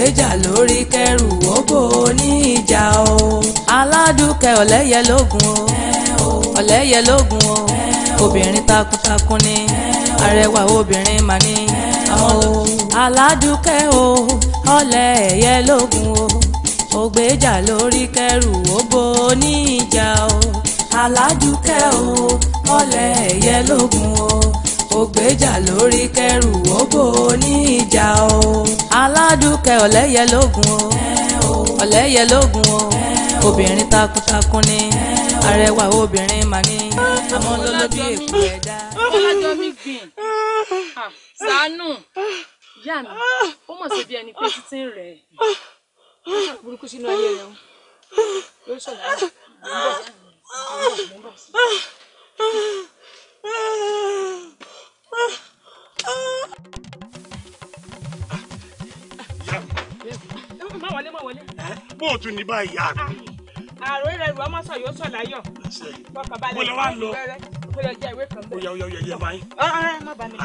ògbéjà lórí kẹrù òbò ní ìjà o. Aládùkẹ́ ọ̀lẹ́yẹ lógun o, ọ̀lẹ́yẹ lógun o, obìnrin takuntakun ni, arẹwà obìnrin mà ní. Aládùkẹ́ o, ọ̀lẹ́yẹ lógun o, ògbéjà lórí kẹrù òbò ní ìjà o. Aládùkẹ́ o, ọ̀lẹ́yẹ lógun o, ògbéjà lórí kẹrù òbò ní ìjà o. Aládùkẹ́ ọ̀lẹ́yẹ lógun o, ọ̀lẹ́yẹ lógun o, obìnrin takuntakun ni, arẹwà obìnrin mà ní. Àmọ́ lọ́lọ́bí èkó ẹ̀dá. Ọlájọ́ mi gbìn. Ṣàánú. Ìyá mi, ó mọ̀ sí bí ẹni pé títí ń rẹ̀. Burúkú sínú ayé rẹ̀ o. Yóò sọ̀rọ̀ ayé. Má wọlé, má wọlé. Bó o tún ní báyìí yá mi. Àròyé rẹ̀ rù ọmọ sọ yóò sọ̀ láyọ̀. Mo lọ wá lọ. Mo lọ jẹ ìwé kan bẹ́ẹ̀. Ó yá báyìí. Má bà mí.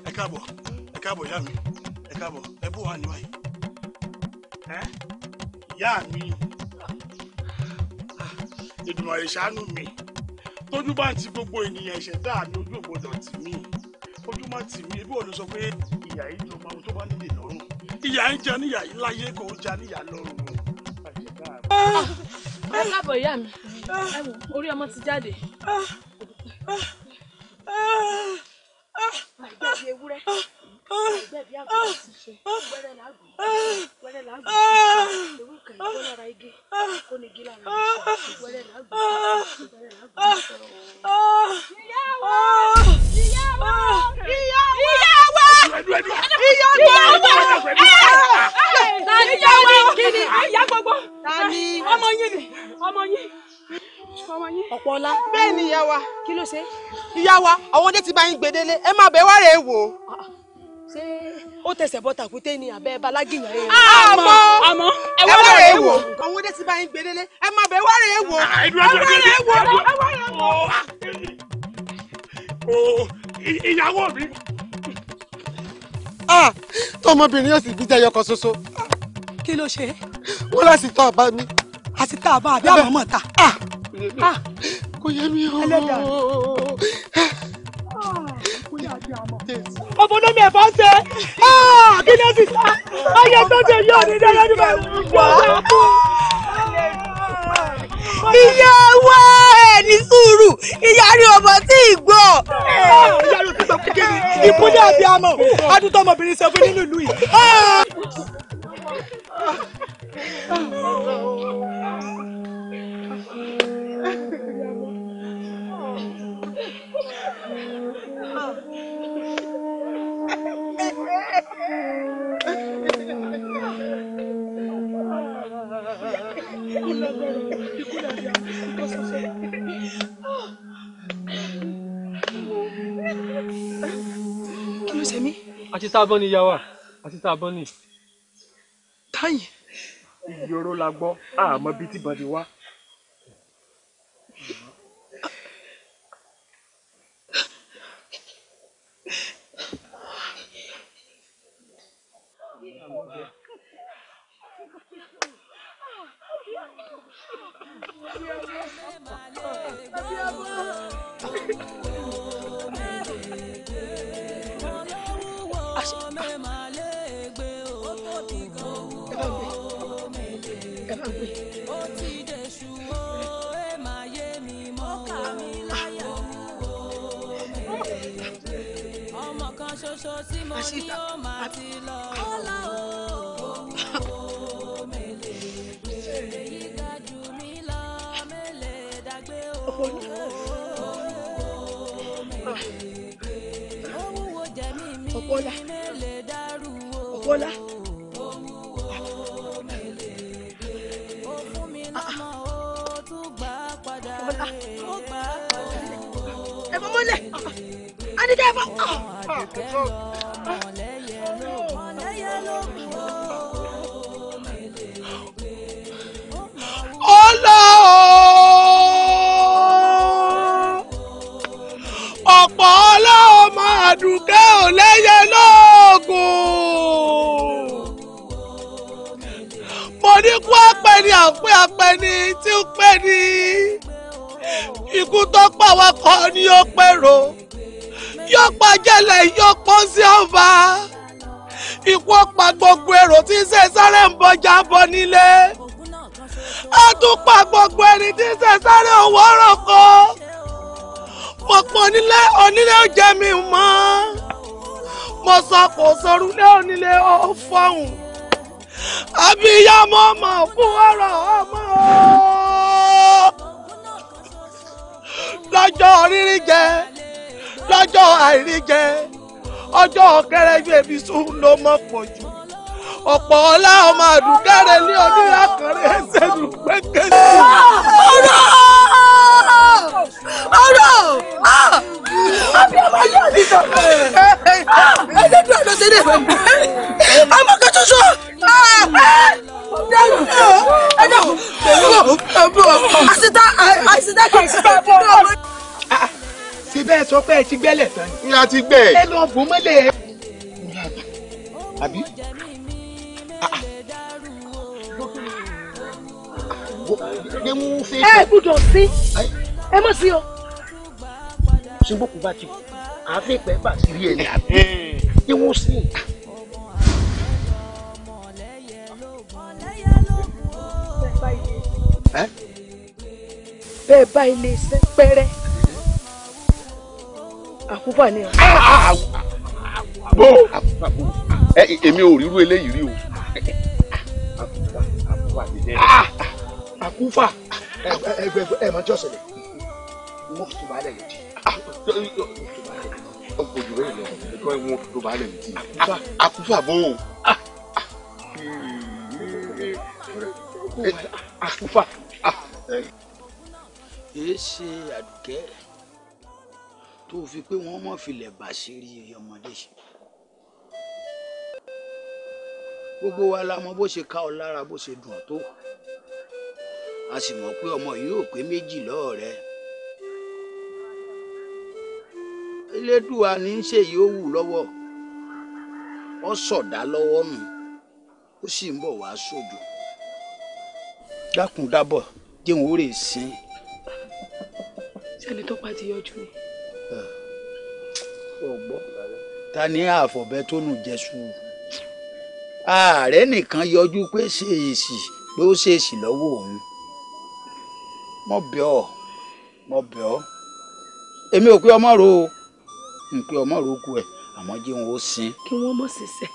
Ẹ káàbọ̀ ìyá mi. Ẹ káàbọ̀. Ẹ bó wà ní báyìí. Ìyá mi. Èdùmàrè ṣàánú mi. Tójú bá ń ti gbogbo ènìyàn ìṣẹ̀dá mi ojú ògbódọ̀ tì mí. Ojú má tì mí. Ebí òun sọ pé ìyá yìí jọba tó bá nílé lọ́rùn. Ìyá ń jẹ níyà yìí láyé kò ń jẹ níyà lọ́rùn. Ẹ káàbọ̀ ìyá mi. Ẹ wò, orí ọmọ ti jáde. Àìgbẹ́bí ewúrẹ́. Àìgbẹ́bí àgùntàn ti ṣe. Wẹ́rẹ́ làágùn. Wẹ́rẹ́ làágùn. Ewúkẹ́ ìgbó lára igi. Kó ní igi lára igi. Wẹ́rẹ́ làágùn. Wẹ́rẹ́ làágùn. Ìyàwó! Ìyàwó! Ìyàwó! Ìyá gbogbo. Ọmọ yín ni. Ọmọ yín. Ọ̀pọ̀lá. Bẹ́ẹ̀ ni ìyá wa. Kí ló ṣe? Ìyá wa, àwọn ọdẹ ti bá yín gbedele. Ẹ máa bẹ̀ wá rèé wò. Ṣé ó tẹsẹ̀ bọ́ tàkúté ni àbẹ́ balágìyàn rẹ̀? Àmọ́ ẹ wá rèé wò. Àwọn ọdẹ ti bá yín gbedele. Ẹ máa bẹ̀ wá rèé wò. Ìyàwó mi. Tọmọbìnrin yóò sì bí jẹyọ kan ṣoṣo. Kí ló ṣe? Wọ́n láti tọ́ ọba mi. Àti tá a bá àbí àmọ́ mọ̀ ta. Kò yẹ mi o. Ọmọ olómi ẹ̀fọ́ ń ṣe. Kí ló sì sá? Ayé tó ṣe yóò ní dáadáa ní báyìí. Ìyàwó ẹ̀ ní sùúrù. Ìyá rí ọmọ tí ì gbọ́. Ìyá rí òkú gbọ́ kékeré. Ìkúnlẹ̀ àbí àmọ́. Adún tó ọmọbìnrin ṣe fún nínú ìlú yìí. Kí ló ṣe mí? Àti tá a bọ́ ni ìyá wa, àti tá a bọ́ ni. Táyì. Ìyòrò la gbọ́, àmọ́ bíi tí bọ́dì wá. Ọ̀pọ̀lá. Ẹ bọ́ mọ́lẹ̀. Adídá ẹ bọ́. Ọlá o. mo ní kú apẹni àpẹ apẹni tí ó pẹ ní ikú tó pa wá kọ́ ni ó pẹ̀rọ yóò pa jẹ́lẹ̀ yóò pọ́ sí ọba ikú ọ̀pá gbogbo èrò tí ṣe sáré ń bọjá bọ nílé a tún pa gbogbo ẹni tí ṣe sáré owó ọ̀rọ̀ kan mo pọ̀ nílé onílé ó jẹ́ mi mọ́ mo sọ kò sọrú lé onílé ó fọhùn àbíyamọ ọmọ fún ọ̀rọ̀ ọmọ lọ́jọ́ rírí jẹ lọ́jọ́ àìrí jẹ ọjọ́ kẹrẹ́gbẹ́ ibi sùn ló mọ̀ pọ̀ jù ọ̀pọ̀ ọlá ọmọ àdùkẹ́rẹ́ ní onílé àkàrẹ́ ẹsẹ̀ lù pẹ́kẹ́ sí. ọ̀rọ̀ àbíyamọ yóò ní sọ ẹ̀ẹ́dẹ́ bí ọ̀dọ́ sí ní ọmọ kan ṣoṣo àṣìṣe kì í ṣe fún ọmọ. ṣé bẹ́ẹ̀ sọ pé ẹ ti gbẹ́lẹ̀ tán ni. a ti gbẹ́ ẹ lọ bò mọ́lẹ̀. àbí. ẹ gbúdọ̀ sí ẹ mọ̀ sí o. ṣé bókun bá ti àáfíì pẹ́ bá sí rí ẹ̀ ní àbí kí wọ́n sí. bẹ́ẹ̀ bá ilé iṣẹ́ pẹ́rẹ́ àkúfà ni. bó èmi ò rírú eléyìí rí o. àkúfà ẹ máa jọ́ sẹ̀lẹ̀ wọ́n fi tó bá lẹ̀ létí. ojú rẹ̀ lọ ẹ̀kọ́ ẹ̀ wọ́n fi tó bá lẹ̀ létí. àkúfà bó o. àkúfà. èé ṣe Àdùkẹ́ tó fi pé wọ́n mọ̀ filẹ̀ bá ṣe rí ọmọdé ṣe. gbogbo wa la mọ̀ bó ṣe ká ọ lára bó ṣe dùn ọ́ tó a sì mọ̀ pé ọmọ yìí ò pé méjì lọ́ọ̀ rẹ. Elédùà ní í ṣe yìí ó wù lọ́wọ́ ọ sọ̀dá lọ́wọ́ nù ó sì ń bọ̀ wá sódò. dákun dábọ̀ jẹun ó rè sin. sẹ́ni tó pa ti yọjú ni. ọgbọ́n ta ni àfọ̀bẹ tó nù jẹ́sù ààrẹ nìkan yọjú pé ṣèèṣì pé ó ṣèèṣì lọ́wọ́ òun. mo bẹ̀ ọ́ èmi ò pé ọmọ rò ó n pé ọmọ rò ó kú ẹ̀ àmọ́ jẹ́ wọn ó sin. kí wọ́n mọ̀ ṣiṣẹ́.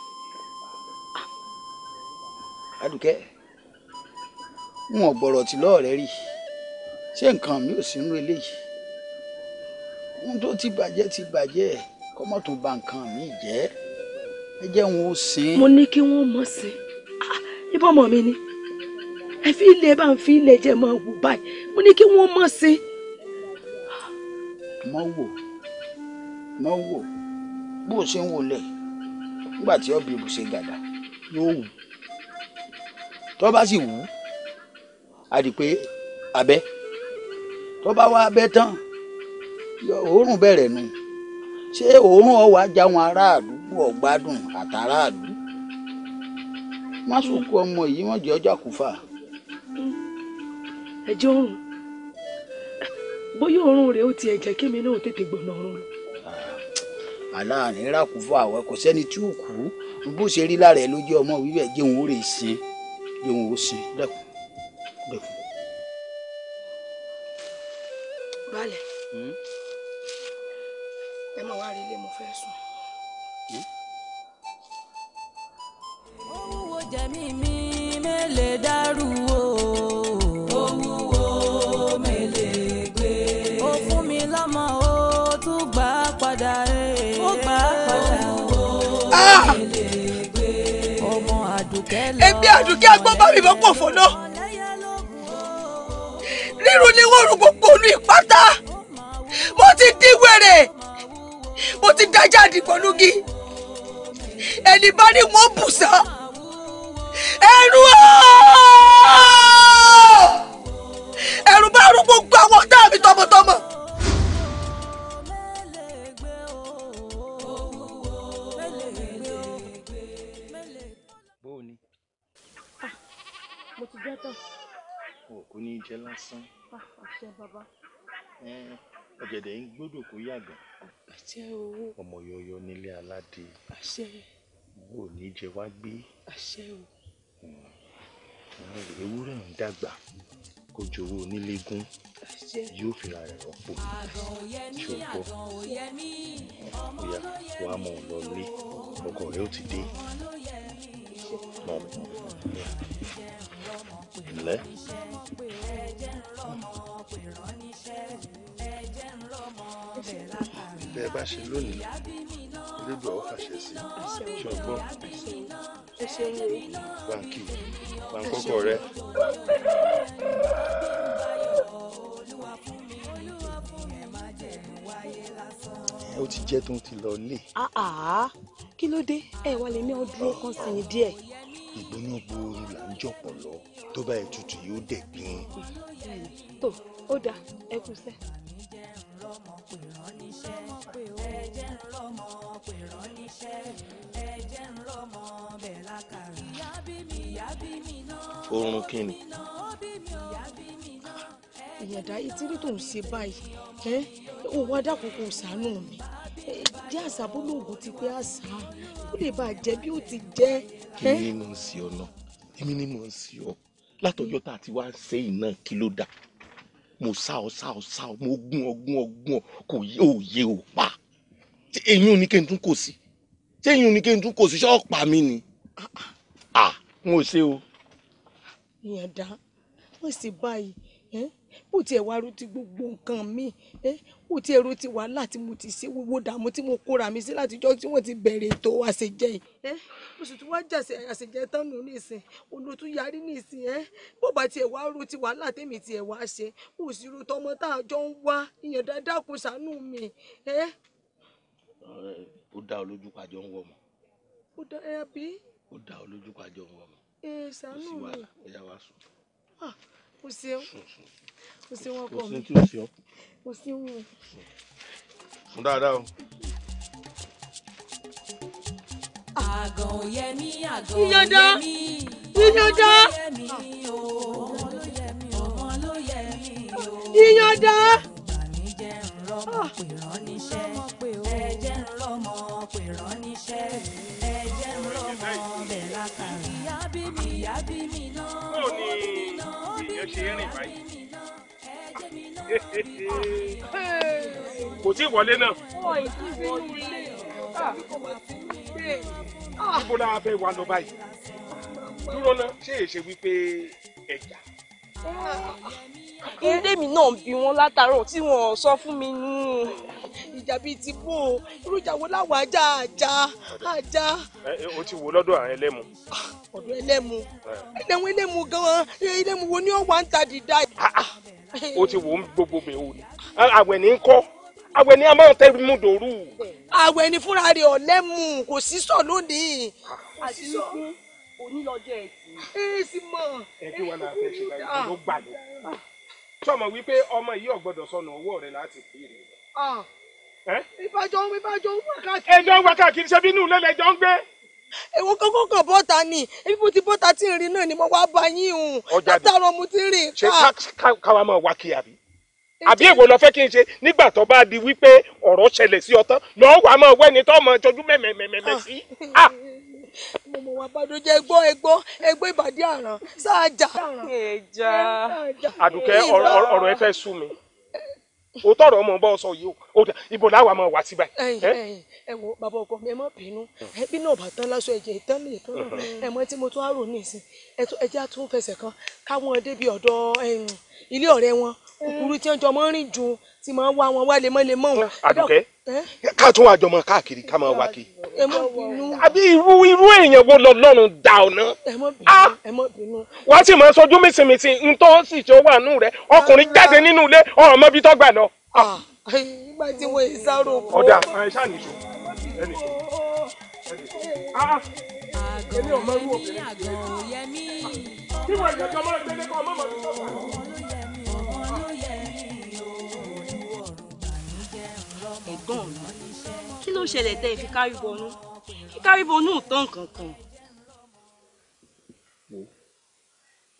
Àdùkẹ́ n ò gbọ́rọ̀ tí lọ́ọ̀rẹ́ rí ṣé nǹkan mi ò sínú eléyìí ohun tó ti bàjẹ́ kọ́mọ́ tó bà nǹkan mi jẹ́ ẹ jẹ́ wọn ó sin. mo ní kí wọ́n mọ̀ sí ibà ọmọ mi ni ẹ fi ilé bá ń fi ilé jẹ máa wù báyìí mo ní kí wọ́n mọ̀ sí. mọ wò bó o ṣe ń wò lẹ̀ nígbà tí ọbẹ̀ ìbùsẹ̀ gàdá yóò wù tó bá sì wù á di pé abẹ́ tó bá wá abẹ́ tán òórùn bẹ̀rẹ̀ nù ṣé òórùn ọwọ́ ajá wọn aráàlú ọ̀gbádùn àtàràlú má sòkò ọmọ yìí wọ́n jẹ́ ọjà kúfà. ẹjọ́ òrùn bóyá òórùn rẹ̀ ó tiẹ̀ jẹ́ kí mi náà tètè gbọ̀nà ọ̀run lọ. aláàánú rákùfà àwọn kò sẹ́ni tí ò kú bó ṣe rí lára ẹ̀ lójú ọmọ wíwẹ̀ jẹun ó rè sin jẹun ó sin dẹ́kun. Baálẹ̀ ẹ máa wá rí ilé mo fẹ́ sùn. owó jẹ̀mí mi mélèé dàrú o owó mélèé gbé ó fún mi lọ́mọ ó tún gbà padà ó gbà padà ó mélèé gbé ọmọ Àdùkẹ́ lọ. èmi Àdùkẹ́ agbọ́n bá mi bọ́ pọ̀ fọ́ náà rírun ni wọ́n rú gbogbo olú ìpátá mo ti dín wèrè mo ti dájà dìgbòlugi ẹni bá ní wọn bù sá ẹrù ẹrù bá rú gbogbo àwọn ọ̀tá mi tọmọtọmọ. mo ti jẹ́ tán. O kò ní jẹ lásán. Àṣẹ bàbá. Ọ̀gẹ̀dẹ̀ ń gbọ́dọ̀ kó yàgàn. Àṣẹ o. Ọmọ yọyọ nílé aládé. Àṣẹ. O ò ní jẹ wá gbé. Àṣẹ o. Ewúrẹ́ ń dàgbà kó jowó onílé gún yóò fi ra rẹ̀ rọ́pò. Ṣùgbọ́n bóyá wàá mọ̀ ọ́ lọ lé ọkọ rẹ̀ ó ti dé. Ǹlẹ́. Bẹ́ẹ̀ bá ṣe lónìí, Elédùà ó fàṣẹ sí i. Ṣùgbọ́n báńkì báńkọ́kọ́ rẹ. Ó ti jẹ́ tó ń ti lọ lé. Kí ló dé? Ẹ wá lè ní ọdún kan sẹ́yìn díẹ̀. Ìgbóná gbooru là ń jọ̀pọ̀ lọ tó bá ètùtù yóò dẹ̀gbin. Tó ó dáa ẹ kú sẹ́. Oorun kí ni? Ìyàdá ìtírí tó ń ṣe báyìí ó wá dákòókò ṣàánú mi jẹ́ àṣà bólóògùn ti pé àṣà ó lè bá jẹ́ bí ó ti jẹ́. Èmi ni mò ń sí ọ náà, èmi ni mò ń sí ọ látọjọ́ tá a ti wá sẹ́yìn náà kí ló dà mo sá ọ mo gún ọ kò yé ò pa eyín oní kí n tún kò sí ṣé eyín oní kí n tún kò sí ṣọ́ọ̀pá mi ni n ò ṣe o. Ìyàdá wọ́n sì báyìí bó tiẹ̀ wá ro ti gbogbo nǹkan mi bó tiẹ̀ ro ti wàhálà tí mo ti ṣe wíwó dààmú tí mo kóra mi sí látijọ́ tí wọ́n ti bẹ̀rẹ̀ ètò àṣejẹ yìí mo sì tún wá jàṣẹ àṣejẹ tán nù nísìn òun tún yarí nísìn bó bá tiẹ̀ wá ro ti wàhálà tèmi tiẹ̀ wá ṣe mo sì ro tọmọ tá a jọ ń wá Ìyàndá dákun ṣàánú mi. Ó dá ọ lójú pàjọ ń wọ ọmọ. Ó dá ẹ bí. Ó dá ọ lójú pàjọ ń wọ ọmọ. Ṣàánú mi. Ó yá wá sùn. O ṣeun o ṣeun ọkọ mi o ṣeun o. Sùn dáadáa o. Àgàn ò yẹ mí àgàn ò Ìyàndá yẹ mí. Ìyàndá Ìyàndá. Kò tí ì wọlé náà. Níbo la fẹ́ wá lọ báyìí? Dúró náà, ṣé èṣe wípé ẹja? Ilé mi náà bí wọn látàárọ̀ tí wọn sọ fún mi nù. Ìjà bíi ti bò ó, irú ìjà wo láwọn ajá. O ti wò lọ́dọ̀ àwọn ẹlẹ́mu. Ọ̀dọ̀ ẹlẹ́mu gan-an, ẹlẹ́mu wo ni ó wà ń ta dídá? O ti wò ó gbogbo bẹ̀ o ni. Àwẹ̀ ní ń kọ́, àwẹ̀ ní a máa ń tẹ́ mú dòrú. Àwẹ̀ ní fúnra rẹ̀ ọ̀lẹ́mu, kò sí sọ lónìí. Àti wípé onílọ́jọ́ ẹ̀sìn. Sì mọ̀. Kí wọn náà fẹ́ ṣe báyìí ló gbà lọ. Sọmọ wípé ọmọ yìí ò gbọdọ̀ sọnù ọwọ́ rẹ̀ láti fi rè. Ìbájọ́ ń wá káàkiri. Ẹjọ́ ń wá káàkiri ṣe bínú ilé lẹ́jọ́ ń gbé. Èwo kankan kan bọ́ta ni ebi mo ti bọ́ta tí ń rin náà ni mo wá bá yín hùn látàrọ mo ti rìn ká. Ṣé káwa máa wá kí àbí? Àbí èwo lọ fẹ́ kí n ṣe nígbà tó bá di wípé ọ̀rọ̀ ṣẹlẹ̀ sí ọtán lọ́ọ́ wàá máa wẹ́ni tó máa jọjú mẹ́mẹ́mẹ́mẹ́ sí. Mo mọ̀ wá bá dojẹ́ ẹgbọ́ ìbàdí àràn sáájà. Àdùkẹ́ ọ̀rọ̀ ẹ fẹ́ sú mi. O tọrọ ọmọ bọ́ sọ yìí o ibo làwa máa wá sí báyìí. Ẹ wo bàbá ọkọ mi ẹ má bínú ẹbí náà bá tán láṣọ ẹ̀jẹ̀ ìtàn lè tán ẹ mọ tí mo tún á rò nísìn ẹjẹ tún fẹsẹ̀ kan káwọn débi ọ̀dọ̀ ilé ọ̀rẹ́ wọn kúkúrú tí wọ́n jọ mọ́ rìn ju tí máa ń wá wọn wá lemọ́lemọ́ wọn. Àdùkẹ́ ká tún wá jọ mọ káàkiri ká máa wá kí. ẹ má bínú. àbí irú èèyàn wo lọ́lọ́run dá ọ náà. ẹ má bínú. wọ́n sì máa sojú mísìmísì ń tó sì ṣe wà nù rẹ̀ ọkùnrin jáde nínú ilé ọmọ bíi tọ́gbà lọ. nígbà tí wọ́n yìí sáré òkú. ọ̀dà ẹ̀ ṣáà nìṣó ẹnì kan. èmi ò mọ irú obìnrin tí wọ́n ìjọba máa ń gbé nípa ọmọ màmí tó wà. ẹ̀gbọ́n mi kí ló ṣẹlẹ̀ tẹ́ ẹ fi kárí bọnú kí kárí bọnú tán kankan.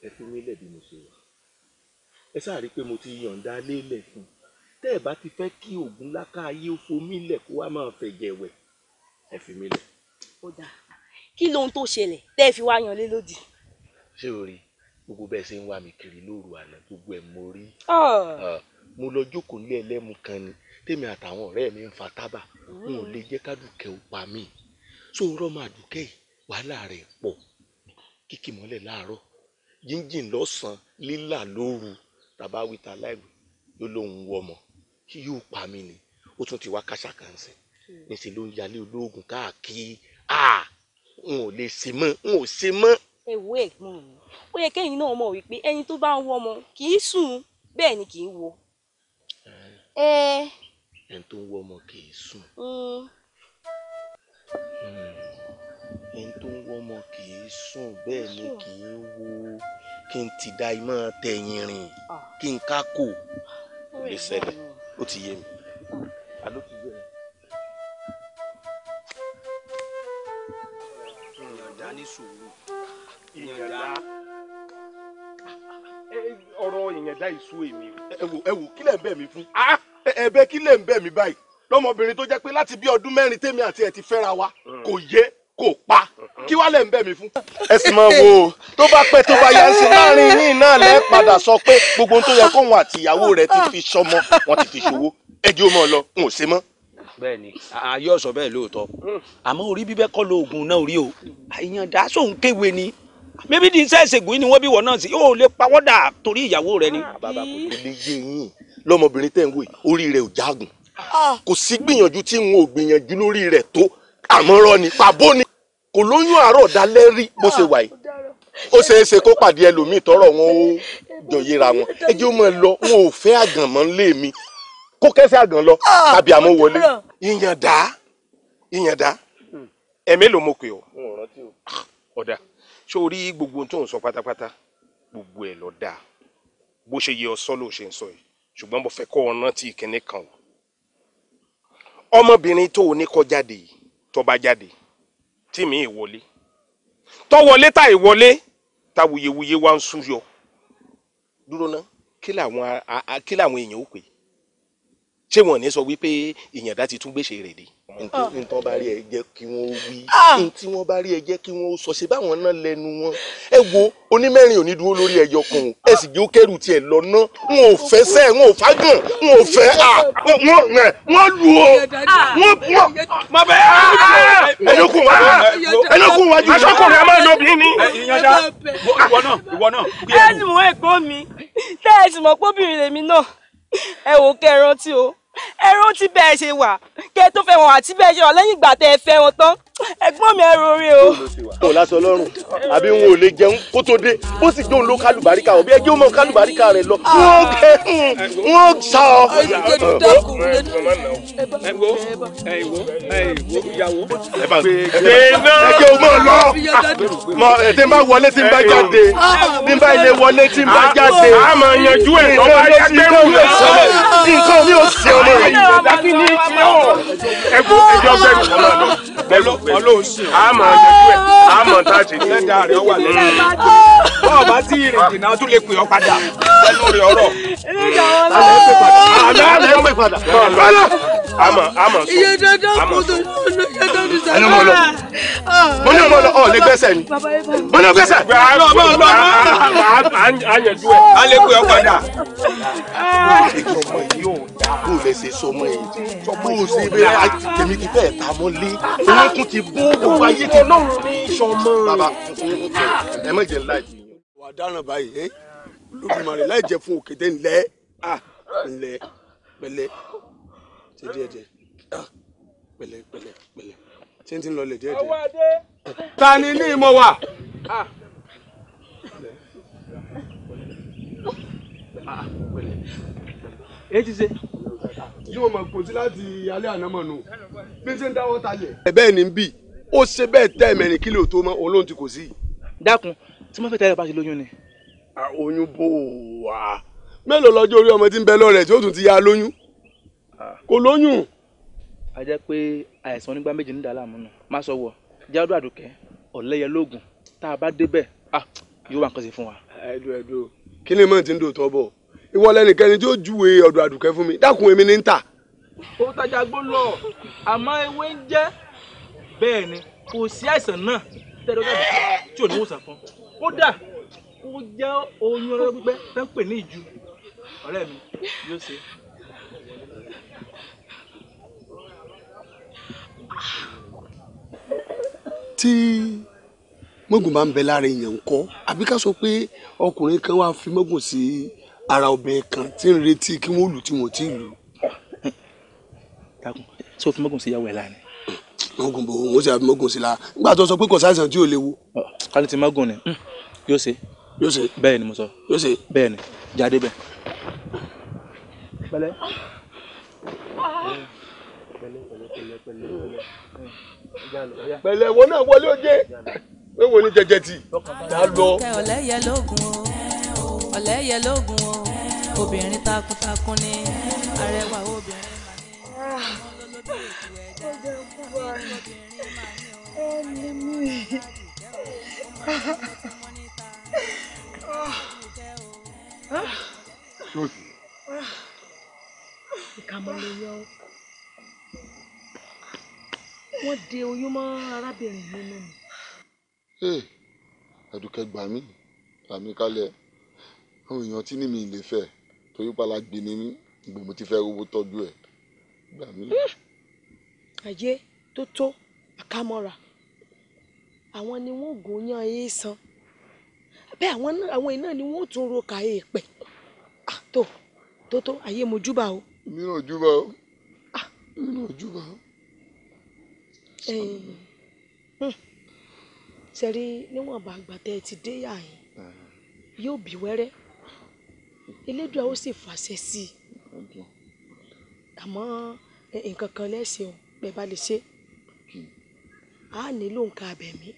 ẹ fi mí lẹ̀ bí mo ṣe wà ẹ sáà rí i pé mo ti yọ̀ǹda lélẹ̀ fún tẹ́ ẹ bá ti fẹ́ kí ògùn láká ayé ó fomi lẹ̀ kó wá máa fẹ̀jẹ̀ wẹ̀ ẹ fi mí lẹ̀. ó dáa kí lohun tó ṣẹlẹ̀ tẹ́ ẹ fi wá yan lé lódì. ṣé o rí gbogbo bẹ́ẹ̀ ṣe ń wá mi kiri lóru àná gbogbo ẹ̀ mo rí mo lọ jókòó nílé ẹlẹ́mu kan ni tèmi àtàwọn ọ̀rẹ́ mi ń fa tábà n ò lè jẹ́ kádùkẹ́ ó pa mí sóòrọ̀ máa dùkẹ́ yìí wàhálà rẹ̀ pọ̀ kíkì mọ́lẹ̀ láàárọ̀ jíjìn lọ́sàn-án lílà lóru tàbá wíta láìwí ló lóun wọmọ kí yóò pa mí ni ó tún ti wá káṣákánsẹ̀ níṣẹ́ ló ń yálé olóògùn káàkiri n ò lè ṣe mọ́ n ò ṣe mọ́. ẹ wo ẹ̀gbọ́n mi ó yẹ kẹ́yìn náà mọ̀ wípé ẹni tó bá ń wọ́ ọmọ kì í sùn bẹ́ẹ̀ ni kì í wo. ẹni tó ń wọ́ ọmọ kì í sùn ẹni tó ń wọ́ ọmọ kì í sùn bẹ́ẹ̀ ni kì í wo kí n ti da imọ̀ tẹ̀yìn rìn kí n ká kò lè ṣẹlẹ̀ ó ti yé mi àló ti yé mi. ìyànjá ní sùúrù ìyànjá ọ̀rọ̀ ìyànjá ìṣú èmi. ẹ wò kí lẹ̀ ń bẹ̀ mí fún ẹ̀bẹ̀ kí lẹ̀ ń bẹ̀ mí báyìí lọ́mọbìnrin tó jẹ́ pé láti bí ọdún mẹ́rin tèmi àti ẹ̀ ti fẹ́ra wa kò yé kò pa kí wàá lẹ̀ ń bẹ̀ mí fún. ẹ sì máa wo tó bá pẹ́ tó bá yá ń sin láàrin yín náà lẹ́ padà sọ pé gbogbo ohun tó yẹ kóhun àti ìyàwó rẹ̀ ti fi sọmọ wọn ti fi ṣòwò ẹ jẹ́ ó mọ̀ lọ n ò ṣe mọ́. bẹ́ẹ̀ni ayé ọsọ bẹ́ẹ̀ lóòótọ́ àmọ́ orí bíbẹ́ kọ́ lóògùn náà rí o ìyànjá sóhun kéwe ni bébí ní sẹ́ẹ̀sẹ̀gùn yìí ni wọ́n bí wọ́n náà sí yóò lè pawọ́dà torí ìyàwó rẹ ni. bàbá kò lè yé yín lọ́mọbìnrin tẹ̀ ń wò orí rẹ̀ ò jágùn kò sí gbìyànjú tí n ò gbìyànjú lórí rẹ̀ tó àmọ́rọ́ ni pàbó ni kò lóyún àárọ̀ dalẹ́ rí bó ṣe wà yìí ó ṣeé ṣe kó pàdé ẹlòmíì tọrọ wọn ó jọyera wọn ẹ jẹ́ ó máa lọ wọn ò fẹ́ àgàn mọ́ lé mi kó kẹ́sẹ́ àgàn lọ tàbí àmọ́ wọlé. ìyànda ẹ̀mí ló mọ̀ pé o ọ̀dà ṣó rí gbogbo tó ń sọ pátápátá gbogbo ẹ̀ lọ dáa bó ṣe yẹ ọ sọ ló ṣe ń sọ yìí ṣùgbọ́n mo fẹ́ kọ́ ọ rántí ìkíní kan o ọmọbìnrin tó o ní kó jáde yìí tó bá jáde tí mi ì wọlé tó wọlé tá ì wọlé tá wuyewuye wá ń súyọ dúró ná kí làwọn èèyàn ó pè ṣé wọn ní sọ wípé ìyànda ti tún gbèsè rẹ̀ dé. ntọ́ bá rí ẹ jẹ́ kí wọ́n wí ntí wọ́n bá rí ẹ jẹ́ kí wọ́n sọ ṣe báwọn náà lẹ́nu wọn ẹ wo onímẹ́rin ò ní dúró lórí ẹyọ kan o ẹ sì jẹ́ ó kẹ́rù tiẹ̀ lọ ná n ò fẹ́ sẹ́ n ò fagàn n ò fẹ́ wọ́n lu o wọ́n má bẹ́ ẹnukun wájú aṣọ́kùnrin a máa lọ bí ní. ìyànjá ìwọ náà. ẹnu ẹ̀gbọ́n mi tẹ́ ẹ sì mọ̀ pé obìnrin lèmi náà ẹ wò kẹ́ ẹ rántí o ẹ rántí bẹ́ẹ̀ ṣe wà kẹ́ ẹ tó fẹ́ wọn àti bẹ́ẹ̀ ṣe wà lẹ́yìn ìgbà tẹ́ ẹ fẹ́ wọn tán ẹ̀gbọ́n mi ẹ rọrí o. kò lásọ lọ́rùn àbí wọn ò lè jẹun kó tó dé bó sì jóun ló kálùbáríkà ọ̀ bí ẹjọ́ mọ̀ kálùbáríkà rẹ̀ lọ wọ́n sá ọ. ẹjọ́ mọ̀ lọ tí n bá wọlé tí n bá jáde tí n bá ilé wọlé tí n bá jáde. a máa yanjú ẹ̀ tó bá yá gbẹ́rù rẹ̀. nǹkan mi ò sí ọmọ rẹ̀. dákì ní ti ọ̀ ẹ̀gbọ́n ẹjọ́ gbẹ́rù wọn lọ ọlọ́run sí ọ. a máa yanjú ẹ̀ a máa tá a ṣe. lẹ́dà rẹ̀ wà lẹ́yìn. bọ́ọ̀ bá tí ìrìn jìnnà tún lè pè ọ́ padà lẹ́nu rẹ̀ ọ̀rọ̀. alẹ́ ń pè padà. àmọ́ sọ. iye dandan kò tó lọ iye dandan sọ. ẹnu mọ lọ mo ní ọmọ lọ ọ lè gbẹ́sẹ̀ ni mo ní ọ gbẹ́sẹ̀. a yanjú ẹ̀. a lè pè ọ́ padà. ọmọ yìí ò dáa kó lè ṣe sọmọ yìí bó o ṣe bẹ́ẹ̀ tèmi ti fẹ́ẹ̀ ta mọ́ lé olókùn ti bó gbogbo ayé ti lọ́rùn ní sọmọ. bàbá ẹ má jẹ ńlá yìí. wà á dáràn báyìí lódùmarè láì jẹ fún òkété ńlẹ ńlẹ pẹ̀lẹ́ ṣe díẹ̀díẹ̀ pẹ̀lẹ́ ṣé n ti ń lọ lẹ díẹ̀díẹ̀. ta ni ní ìmọ̀ wa. èyí ti ṣe yóò máa kò sí láti alẹ́ àná mọ̀ nù bí ṣe ń dáwọ́ talẹ̀. bẹ́ẹ̀ ni bí ó ṣe bẹ́ẹ̀ tẹ́ ẹ̀mẹ́rin kílò tó mọ́ olóhùn tí kò sí. dákun tí wọ́n fẹ́ tẹ́lẹ̀ bá ṣe lóyún ni. oyún bò wá mélòó lọ́jọ́ orí ọmọ tí ń bẹ lọ́rẹ̀ tí ó tún ti ya lóyún kò lóyún. a jẹ́ pé àìsàn onígbà méjì ní dàlámù nù má sọ wọ jáde àdùkẹ́ ọ̀lẹ́yẹ lóògùn tá a bá débẹ̀ yóò wá nǹkan ṣe fún wa. ẹ̀dùn kí ni mọ̀ tí ń dò tọ́ bọ̀ ìwọ lẹ́nìkẹ́ni tí ó júwe ọ̀dọ̀ Àdùkẹ́ fún mi dákun èmi ní ń tà. ó tajà gbó lọ àmọ́ ewé ń jẹ́ bẹ́ẹ̀ ni kò sí àìsàn náà tẹ́lẹ̀ ọ̀gá tí ò ní wòsàn fún kódà ó jẹ́ oyún ọlọ́dún pípẹ́ tó ń pè ní ìju ọ̀rẹ́ mi yóò ṣe. tí mọ́gùn bá ń bẹ lára èèyàn ńkọ́ àbí ká sọ pé ọkùnrin kan wá fi mọ́gùn sí ara obìnrin kan tí ń retí kí wọ́n lù tí wọ́n ti lù. dákun ṣé o fi mọ́gùn sí ìyàwó ẹ̀ lánàá. mọ́gùn bò wọ́n sì àfi mọ́gùn sí la nígbà tó sọ pé kò sáìsàn tí ò léwu. kálí ti mọ́gùn ni yóò ṣe. yóò ṣe. bẹ́ẹ̀ ni mo sọ. yóò ṣe. bẹ́ẹ̀ ni jáde bẹ́ẹ̀. pẹ̀lẹ́. pẹ̀lẹ́ wo náà wọlé oje wéwo ní jẹjẹ tì dá lọ. ọ̀lẹ́yẹ lógun o ọ̀lẹ́yẹ lógun o obìnrin takuntakun ni arẹwà obìnrin ìkàmọ̀lẹ́yọ wọ́n de oyún mọ́ arábìnrin nínú mi. Àdùkẹ́ gbà mí kalẹ̀ àwọn èèyàn tí ní mi lè fẹ́ torí pàlà gbé ní mí gbogbo mo ti fẹ́ owó tọ́jú ẹ̀ gbà mí. àyè tó tó àkámọ́ra àwọn ni wọ́n gùn yan èèsàn bẹ́ẹ̀ àwọn iná ni wọ́n tún ro kàá èèpẹ̀ tó ayé mojúbà o. mi ò júbà o mi ò júbà o. sẹ́rí níwọ̀n bá àgbà tẹ́ ẹ ti dé yà yín yóò bí wẹ́rẹ́ elédùà ó sì fàṣẹ sí i àmọ́ nǹkan kan lẹ́sìn o bẹ́ẹ̀ bá lè ṣe á nílò nǹkan abẹ̀mí.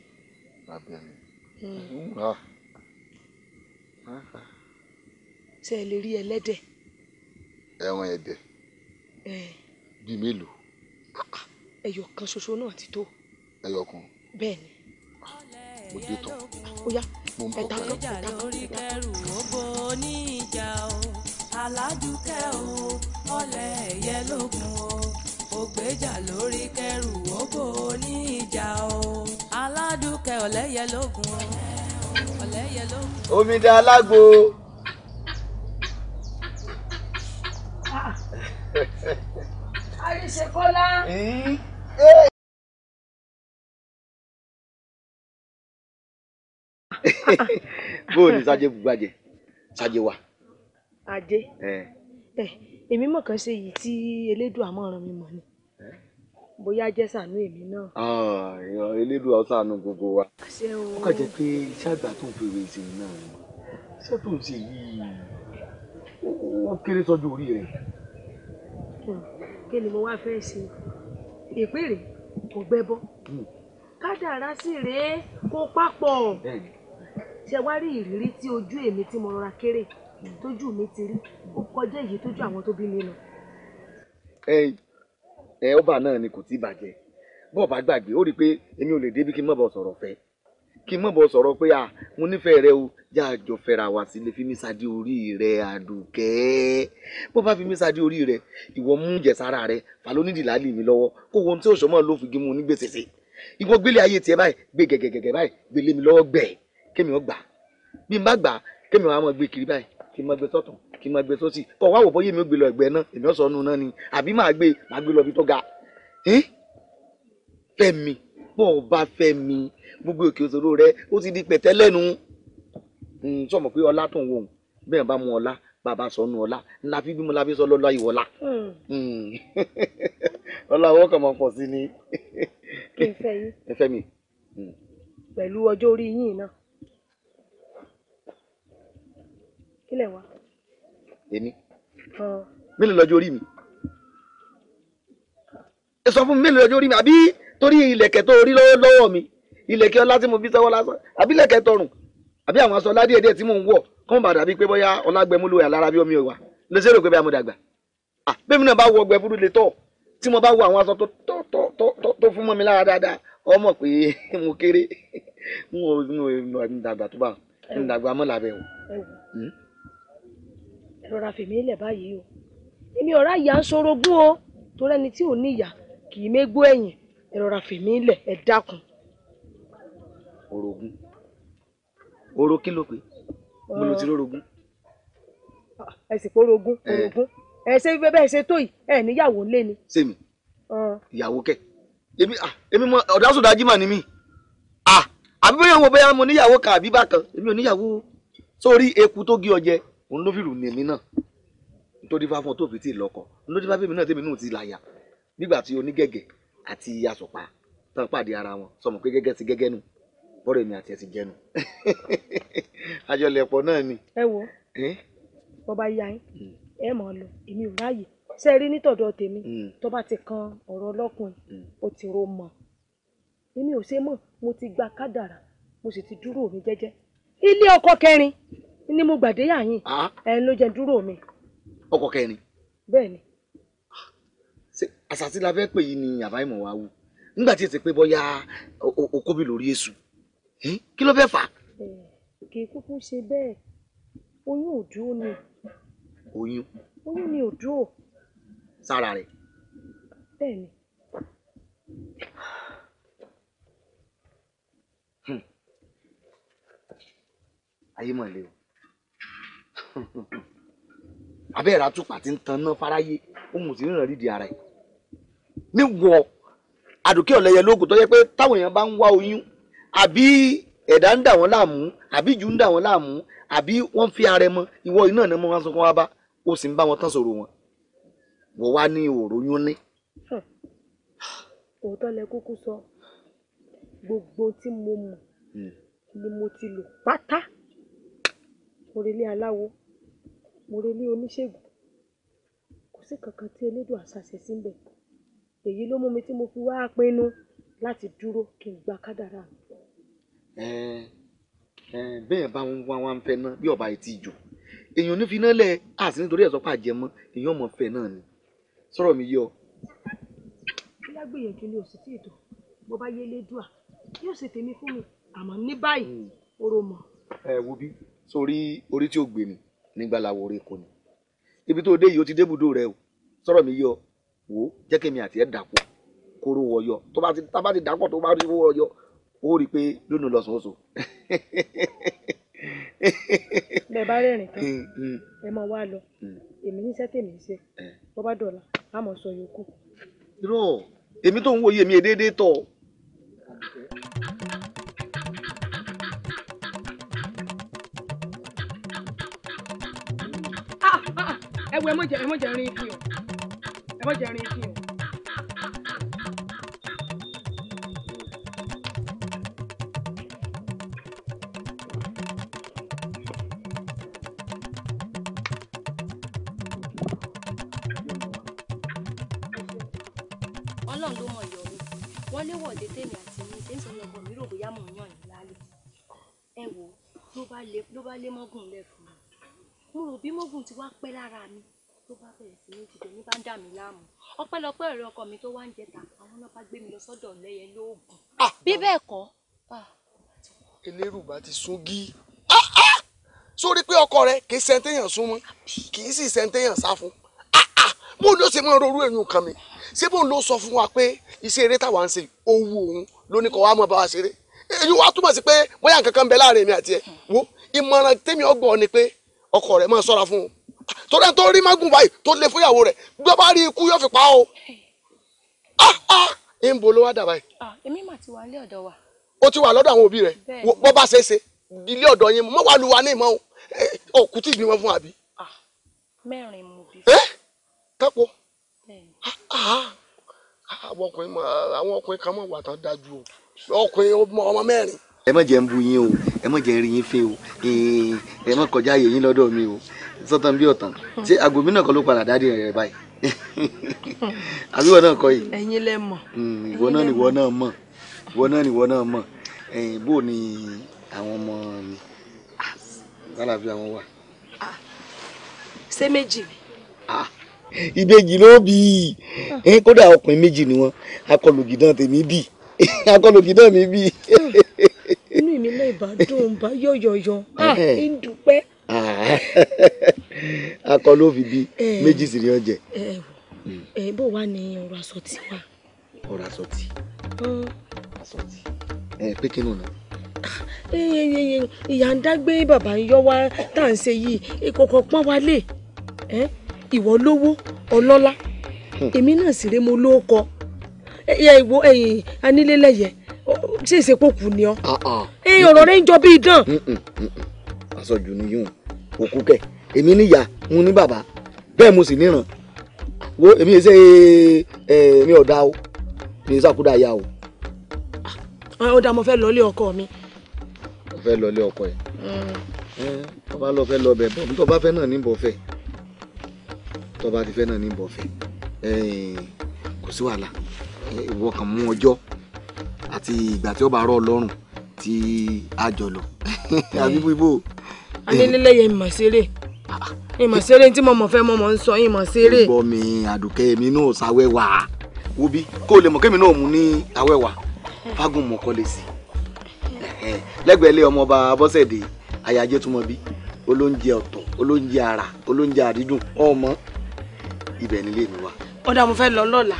ṣé ẹ lè rí ẹlẹ́dẹ̀. ẹran ẹ̀dẹ̀ bíi mélòó. ẹyọ kan ṣoṣo náà ti tó. ẹyọ kan. bẹ́ẹ̀ ni. mo dé tán. ó yá ẹ̀ta kan ọjà lórí kẹrù òbò ní ìjà o Aládùkẹ́ o ọ̀lẹ́yẹ lógun o ògbéjà lórí kẹrù òbò ní ìjà o Aládùkẹ́ ọ̀lẹ́yẹ lógun o ọ̀lẹ́yẹ lógun. Omidan Alágbo. Àríṣekọ́lá. bó o ní sájé gbàjẹ sájé wa. ajé èmi mọ̀ kàn ṣe yìí tí elédùn àmọ̀ràn mi mọ̀ ni bóyá jẹ́ ṣàánú èmi náà. elédùn ọ̀sánù gbogbo wa. ó kàn jẹ́ pé iṣẹ́ àgbà tó ń fi wé ìsìn náà ni iṣẹ́ tó ń ṣe yìí ó kéré sọ́jú orí rẹ̀. kí ni mo wá fẹ́ ṣe ìpèrè kò gbẹ́bọ́ kádàrá sì rèé kó papọ̀ ṣe wá rí ìrírí tí ojú èmi tí mo rọra kéré tójú mi ti rí ó kọjá èyí tójú àwọn tó bí mi lọ. ọba náà ni kò tí ì bàjẹ́ bọ́ọ̀ bá gbàgbé ó rí i pé èmi ò lè débi kí n má bọ̀ sọ̀rọ̀ fẹ́ kí n má bọ̀ sọ̀rọ̀ pé mo nífẹ̀ẹ́ rẹ o já àjọ fẹ́ra wá sílé fi mí sáde orí rẹ Àdùkẹ́ bó bá fi mí sáde orí rẹ ìwọ mú jẹ̀sára rẹ falónídìí lì mí lọ́wọ́ kó wo ohun tí òṣùwọ̀n máa ló fi gé mu ní gbèsè sí ìwọ gbélé ayé tiẹ̀ báyìí gbé gẹ̀gẹ̀gẹ̀ báyìí gbélé mi lọ́wọ́ gbẹ̀ kémi ó gbà bí n bá gbà kémi ó máa gbé kiri báyìí kí n máa gbé sọ́tún kí n máa gbé sósì kọ wá wò bóyá èmi ó gbé lọ ẹ̀gbẹ́ náà èmi ó sọ ọ́nù náà ni àbí máa gbé lọ bí tó ga Fẹ́mi bó o bá Fẹ́mi gbogbo òkè òṣòro rẹ ó ti di pẹ̀tẹ́ lẹ́nu sọmọ pé ọlá tó ń wò bẹ́ẹ̀ bá mú ọlá bàbá sọnù ọlá ńlá fi bí mo la fi sọ lọ́lá ìwọlá ọlá ọwọ́ kan máa pọ̀ sí ni. kí n fẹ́ yín. ẹ fẹ́ mi. pẹ̀lú ọjọ́ orí yín náà. kí lẹ̀ wá. èmi. mélòó lọ́jọ́ orí mi. ẹ sọ fún mi mélòó lọ́jọ́ orí mi àbí torí ilẹ̀kẹ̀ tó rí lọ́wọ́ mi ilẹ̀kẹ̀ ọlá tí mo fi sẹ́wọ́ lásán àbí ilẹ̀kẹ̀ tọrùn àbí àwọn aṣọ ọlá díẹ̀díẹ̀ tí mò ń wọ̀ kọ́ mọ̀ bàdàbí pé bóyá ọlágbẹ́múlò ẹ̀ lára bí omi ọ̀wà lè ṣe rò pé bá mo dàgbà. bẹ́ẹ̀ mi náà bá wọ ọgbẹ́ fúru lè tọ̀ tí mo bá wọ àwọn aṣọ tó fún mọ́ mi lára dáadáa ọmọ pé mo kéré n ò dàgbà tó bá ń dàgbà mọ́ làbẹ́ o. ẹ rọra fèmí ilẹ̀ báyìí o èmi ọ̀rá ìyá ń sorogún o torí ẹni tí ò ní ìyá kì í mégbó ẹ̀yìn ẹ rọra fèmí ilẹ̀ ẹ dákun. orogún oro kí ló pé mo lọ ti rorogún. ẹ sì pé orogún ẹ ṣe bẹ́ẹ̀ ṣe tó yìí ẹ níyàwó ńlé ni. sèmi ìyàwó kẹ èmi mọ ọ̀dásùdájí mà ní mi àbí bóyá mo bóyá mo níyàwó kan àbí bákan èmi ò níyàwó sórí eku tó gé ọjẹ òun ló fi rù ní èmi náà nítorí fáfún tó fi tí ì lọ́kọ nítorí fáfún èmi náà tèmi náà ti láyà nígbà tí onígẹ̀gẹ̀ àti àsùpá tán pàdé ara wọn sọmọ pé gẹ́gẹ́ ti gẹ́gẹ́ nù bọ́rọ̀ èmi àti ẹ̀ ti jẹnu àjọlẹ̀pọ̀ náà ni. ẹ wo bọ́ bá yá yín ẹ mọ̀ ọ́ lọ èmi ò ráàyè ṣe rí nítọ̀dọ̀ tèmi tó bá ti kan ọ̀rọ̀ ọlọ́kùnrin ó ti ro mọ́ èmi ò ṣe mọ̀ mo ti gba kádàrà mo sì ti dúró mi jẹ́jẹ́ ilé ọkọ kẹrin ni mo gbàdé yà yín ẹ ló jẹ dúró mi. ọkọ kẹrin. bẹ́ẹ̀ ni. àṣàtì la fẹ́ pè yìí ni àbá ìmọ̀ wa wù nígbà tí èsì pé bọ́yá okó mi lórí èṣù kí ló fẹ́ fà. kì í kúkú ṣe bẹ́ẹ̀ oyún ò dúró ni. oyún ni ò dúró. sára rẹ̀. bẹ́ẹ̀ ni. ayé mọ̀ lé o abẹ́rẹ́ àtúpà ti ń tan náà fáráyé ohun tí ń ràn rídìí ara ẹ̀ níwọ̀ àdùkẹ́ ọ̀lẹ́yẹ lóògùn tó yẹ pé táwọn èèyàn bá ń wá oyún àbí ẹ̀dá ń dà wọ́n láàmú àbí ìjù ń dà wọ́n láàmú àbí wọ́n fi ara ẹ mọ ìwọ iná ni wọ́n sọ fún wa bá ó sì ń bá wọn tán sọ̀rọ̀ wọn wọ́n wá ní òòrò yún ní. òótọ́ lẹ kúkú sọ gbogbo tí mo mọ̀ ni mo ti lò pátá mo relé aláwo mo relé oníṣègùn kò sí kankan tí elédùn àṣàṣe síbẹ̀ èyí ló mú mi tí mo fi wá pinnu láti dúró kí n gba kádàrá mi. bẹ́ẹ̀ bá wọn wá wọn fẹ́ náà bí ọba ètí ìjò èèyàn ní fi náà lẹ̀ àti nítorí ẹ̀sọ́ pàjẹ́ mọ́ èèyàn mọ̀ fẹ́ náà ni sọ̀rọ̀ mi yọ. bóyá gbìyànjú ni òsì tí ètò bó bá yé lédùà yóò ṣe tèmi fún mi àmọ́ ní báyìí oró mọ̀. ẹ wo bí sórí orí tí ó gbé mi nígbà làwọn orí kò ní ibi tó dé yìí ó ti débùdó rẹ o sọ̀rọ̀ mi yọ wò ó jẹ́ kí mi àti ẹ̀ dàpọ̀ kóró wọ̀yọ tó bá ti dàpọ̀ tó bá rí wọ̀yọ ó rí i pé lónìí lọ́sọ̀ọ́sọ̀. bẹ́ẹ̀ bá rẹ́rìn tán ẹ máa wá lọ èmi níṣẹ́ tèmi ṣe bó bá dọ̀la á mọ̀ sọ yòókù. irọ́ èmi tó ń wòye mi èdèdè tọ̀. ẹ wo ẹ mọ̀ jẹ́ rin ifi o ẹ mọ̀ jẹ́ rin ifi o. Ọlọ́run ló mọ̀ yọ̀ mí wọ́n lé wọ̀de tèmi àti mi ṣe ń sọ ní ọkọ mi rò bóyá mò ń yàn yín lálẹ́ ẹ wò ló bá lé mọ́gùn lẹ̀ fún mi mo rò bí mọ́gùn ti wá pẹ́ lára mi tó bá bẹ̀rẹ̀ sí ní dìde ní bá ń dà mí láàmú ọpẹ́lọpẹ́ ẹ̀rọ ọkọ mi tó wá ń jẹta àwọn náà bá gbé mi lọ sọ́dọ̀ lẹ́yẹ lóògùn bí bẹ́ẹ̀ kọ́. elérùbá ti sún gí sórí pé ọkọ rẹ kì í sẹńtẹyàn sún mọ́ kì í sì sẹńtẹyàn sá fún bóun ló ṣe máa rorú èèyàn kan mi ṣé bóun ló sọ fún wa pé iṣẹ́ eré táwa ń ṣe owó òun ló ní kọ́ wa mọ̀ bá wa ṣeré èyí wàá túmọ̀ sí pé bóyá nǹkan kan ń bẹ láàrin mi àti ẹ̀ wo ìmọ̀ràn tèmi ọgbọ̀n ni pé ọkọ rẹ̀ máa ṣọ́ra fún un torí ẹni tó rí mágùn báyìí tó lè fún ìyàwó rẹ̀ gbọ́ bá rí ikú yóò fi pa o ń bo ló wá dà báyìí. èmi mà ti wà nílé ọ̀dọ̀ wa. ó ti wà lọ́dọ̀ àwọn òbí rẹ̀ bọ́ bá ṣe é ṣe ilé ọ̀dọ̀ yín mọ́ wàá lu wa ní ìmọ̀ o kù tí ìbímọ fún àbí. 4 mo bí. kápò àwọn ọkùnrin kan mọ̀ wà tán dájú o ọkùnrin ọmọ 4. ẹ má jẹ́ ń bu yín o ẹ má jẹ́ ń rí yín fín o ẹ má kọjá ààyè yín lọ́dọ̀ mi o sọ́tàn bí ọ̀tàn ṣé aago mi náà kọ́ ló padà dádì rẹ̀ báyìí àbí ìwọ náà kọ́ yìí. ẹ̀yin lẹ mọ̀. ìwọ náà mọ̀ bó ni àwọn ọmọ mi lálàáfíà wọn wà. ṣé méjì ni. ìbejì ló bí i kódà ọkùnrin méjì ni wọn akọlùgìdán tèmi bí akọlùgìdán mi bí. inú mi lè bá dùn bá yọ̀yọ̀yọ̀ ń dúpẹ́. akọ ló fi bí méjì sì rí ọjẹ. bó wà ní ọ̀rọ̀ aṣọ tí wà. ọ̀rọ̀ aṣọ tí. aṣọ tí. pé kí nù náà. ìyá ń dágbé bàbá ń yọ wá tá à ń ṣe yìí ìkọ̀kọ̀ pọ́n wa lè ìwọ lówó ọlọ́lá èmi náà sì rè mo lóókọ ìwọ anílélẹ́yẹ ṣé ìṣepò kù ni ọ ọ̀rọ̀ rẹ ń jọ bí idán. àsọjù ni yóò òkú kẹ èmi níyà ń ní bàbá bẹ́ẹ̀ mo sì níran wo èmi ṣe èmi ọ̀dà o mi ṣàkúdà ya o. ó dá mo fẹ́ lọ ilé ọkọ mi. mo fẹ́ lọ ilé ọkọ ẹ̀ tó bá lọ fẹ́ lọ bẹ̀ bọ̀ tó bá fẹ́ náà ní bọ̀ fẹ́ tó bá ti fẹ́ náà ní bọ̀ fẹ́ kò sí wàhálà ìwọ kàn mú ọjọ́ àti ìgbà tí ó bá rọ̀ lọ́rùn tí a jọ lọ àbí bíbó. anílélẹ́yẹ ìmọ̀ ṣeré tí mo mọ̀ fẹ́ mọ̀ ń sọ ìmọ̀ ṣeré. gbọ́ mi àdùkẹ́ mi náà ṣàwẹ́wà wo bí kó o lè mọ̀ kémi náà mú ní àwẹ́wà fágùn mọ̀ kọ́ lè sí lẹ́gbẹ̀ẹ́ ilé ọmọọba Bọ́sẹ̀dé ayájẹ́ túmọ̀ bí olóúnjẹ ọ̀tọ̀ olóúnjẹ àrà olóúnjẹ àdídùn ọmọ ibẹ̀ nílé mi wà. ọ̀dà mo fẹ́ lọ lọ́la.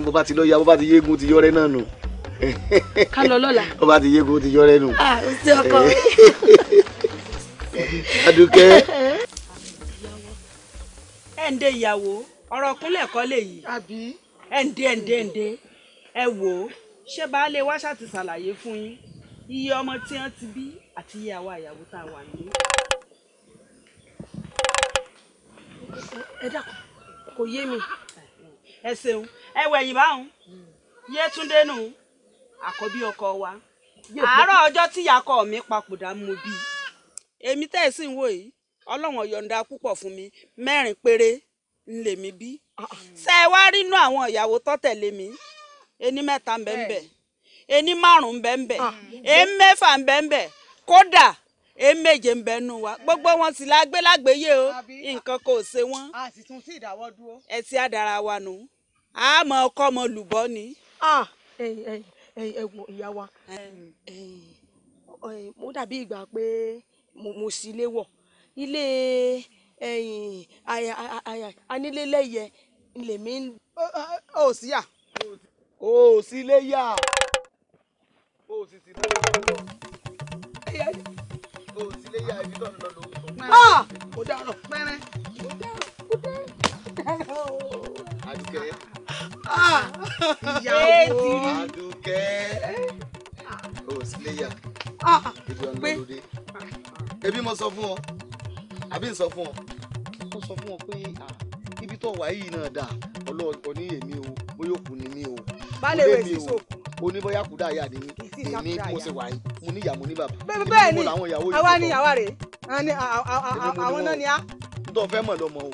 bó bá ti lọ ya bó bá ti yégun ti yọrẹ náà nù. ká lọ lọ́la. bó bá ti yégun ti yọrẹ nù. ó sì ọkọ mi. Adùkẹ́. ǹdẹ ìyàwó ọ̀rọ̀ kúnlẹ̀ kọ́ lè yìí. àbí. ǹdẹ ẹ wò ó ṣé baálé wa ṣàti ṣàlàyé fún yín iye ọmọ tí wọ́n ti bí àti iye àwa ìyàwó tá a wà ní. ẹ dákun kò yé mi. ẹ ṣeun ẹ wẹ̀yìn báwọn Yétúndé nù àkọ́bí ọkọ wa àárọ̀ ọjọ́ tí ìyàkọ mi papòdà mo bí èmi tẹ́ ẹ̀ sì ń wò yìí Ọlọ́run yọ̀ǹda púpọ̀ fún mi 4 péré ń lè mi bí ṣé ẹ wá rí inú àwọn ìyàwó tó tẹ̀lé mi ení 3 ń bẹ ń bẹ ení 5 ń bẹ ń bẹ ení 6 ń bẹ ń bẹ kódà ení 7 ń bẹ nù wa gbogbo wọn sì lágbé lágbéyé o nǹkan kò ṣe wọn a sì tún sí ìdáwọ́ dúró. ẹ ti àdàrà wa nù àmọ́ ọkọ ọmọ lùbọ́ ni. ẹ wo ìyá wa mo dàbí ìgbà pé mo sì lè wọ̀ ilé anílélẹ́yẹ lèmi ń. ó sì yà. ó sì lè yà. ó sì ti lè lọ. ó sì lè yà ibi tó ń lọ lọ. ó dáná pẹ́rẹ́. Adùkẹ́. ìyàwó Adùkẹ́. ó sì lè yà. ibi ọ̀nà lóde. ebi mo sọ fún ọ àbí n sọ fún ọ mo sọ fún ọ pé ibi tó wà yìí náà dà ọlọ́ọ̀ni èmi o bóyá òkú ni mí o balẹ̀ wẹ̀ sí sòkù oníbóyá kú dá yà ni mí èmi mo ṣe wà yìí mo ní ìyá mo ní bàbá bẹ́ẹ̀ ni àwa ni àwa rè àwọn náà ni a. n tó fẹ́ mọ̀ lọ́mọ o.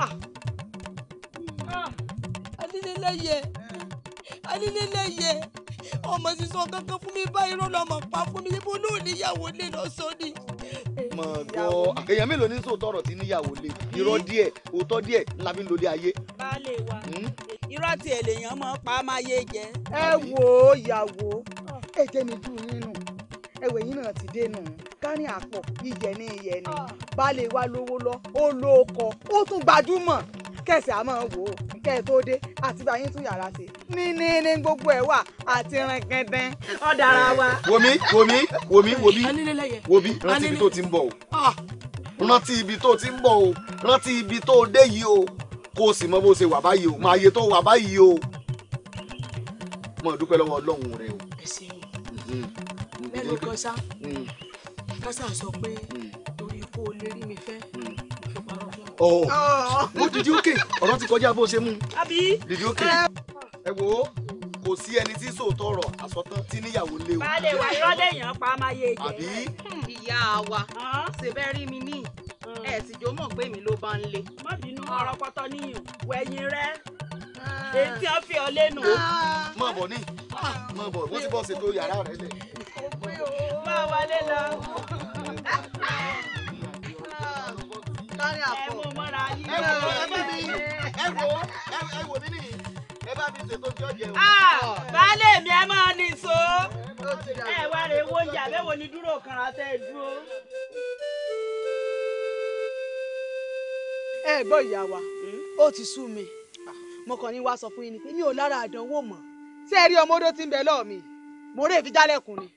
anílélẹ́yẹ ọmọ sísọ kankan fún mi báyìí rọ lọmọ pa fún mi níbo náà níyàwó lè lọ sódì. mọ̀ gbọ́ èèyàn mélòó ní sòótọ́ ọ̀rọ̀ tí níyàwó lè irọ́ díẹ̀ òótọ́ díẹ̀ ńlá fi ń lòdì ayé. baálé wa irọ́ tí èlèyàn mọ́ pa á máa yé jẹ. ẹ wo ìyàwó ẹ jẹ́ mi dùn nínú ẹwẹ̀ yín náà ti dénú kárí àpọ̀ ìjẹ ní ìyẹ ni baálé wa lówó lọ ó lóko ó tún gbajúmọ̀ kẹsì àmọ́ wò ó kẹ́ ẹ tó dé àti bá yín tún yàrá sí ní gbogbo ẹ̀ wà àti rìn kẹ́ndẹ́n ọ̀dàrà wa. wòmí rántí ibi tó ti ń bọ̀ o rántí ibi tó ti ń bọ̀ o rántí ibi tó dé yìí o kó o sì mọ bó ṣe wà báyìí o máa yẹ tó wà báyìí o mo dúpẹ́ lọ́wọ́ Ọlọ́run rẹ o. ẹ ṣeun lẹ́nu kan kásá sọ pé torí kó o lè rí mi fẹ́ fi parọ́ fún ọ. mo dìde òkè ọ̀rọ̀ ti kọjá bó ṣe mú. dìde òkè ẹ wò ó kò sí ẹni tí sòótọ́ ọ̀rọ̀ àsọtán tí níyàwó lé o. baálé wa irọ́ lèèyàn pa á máa yé jẹ. àbí. ìyá wa ṣe bẹ́ẹ̀ rí mi ní ẹ̀ sì jọ mọ̀ pé mi ló bá ń lé. má bínú ọ̀rọ̀ pọ́tọ́ níyàn wẹ̀yìn rẹ èyí tí wọ́n fi ọ lẹ́nu. mọ̀ bọ̀ ní mọ̀ bọ̀ wọ́n ti bọ́ ṣètò yàrá rẹ lẹ̀. máa wọlé lọ. ẹ mú mọ́ra yín. ẹ wò mí ní ẹ bá mi ṣètò tí ó jẹ o. baálé mi ẹ máa ní so ẹ wá rè wo oúnjẹ àbẹ̀wò ni dúró kan ra tẹ́ ẹ dúró. ẹ gbọ́ ìyá wa ó ti sú mi mo kàn ní wá sọ fún yín ni pé mi ò lára àdánwò mọ́ ṣé ẹ rí ọmọ odó tí ń bẹ lọ́ọ̀ mi mo rè fi jálẹ̀kùn ni.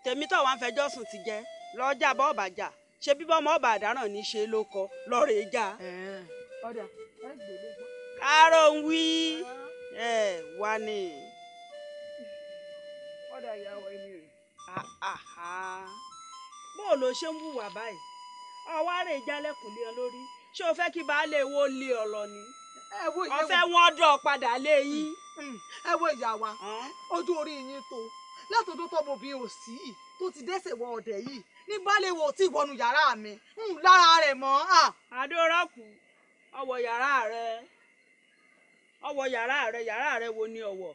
tèmi tó wàá fẹjọ́ sùn ti jẹ́ lọ́jà bọ́ ọ̀bà jà ṣé bíbọ́ ọmọ ọba àdáràn ní ṣe ló kọ lọ́ọ̀rẹ́ jà. ọ̀dà ẹ gbèlè gbọ́. káró ń wí wá ní. ọ̀dà ìyàwó ẹni rè. bó o lọ ṣe ń wùwà báyìí ọwọ́ rẹ̀ jálẹ̀kùn lé ọ lórí ṣé o fẹ́ kí baálé wo lé ọ lọ ni ọ̀fẹ́ wọn dọ̀ padà lé yín. ẹ wo ìyá wa ojú orí yín tó látọdún tọmọ bí o sí tó ti dẹ́sẹ̀ wọ ọ̀dẹ̀ yìí ní baálé wo tí ìwọnú yàrá mi lára rẹ̀ mọ́. adórọ́kù ọwọ́ yàrá rẹ wo ni ọwọ́.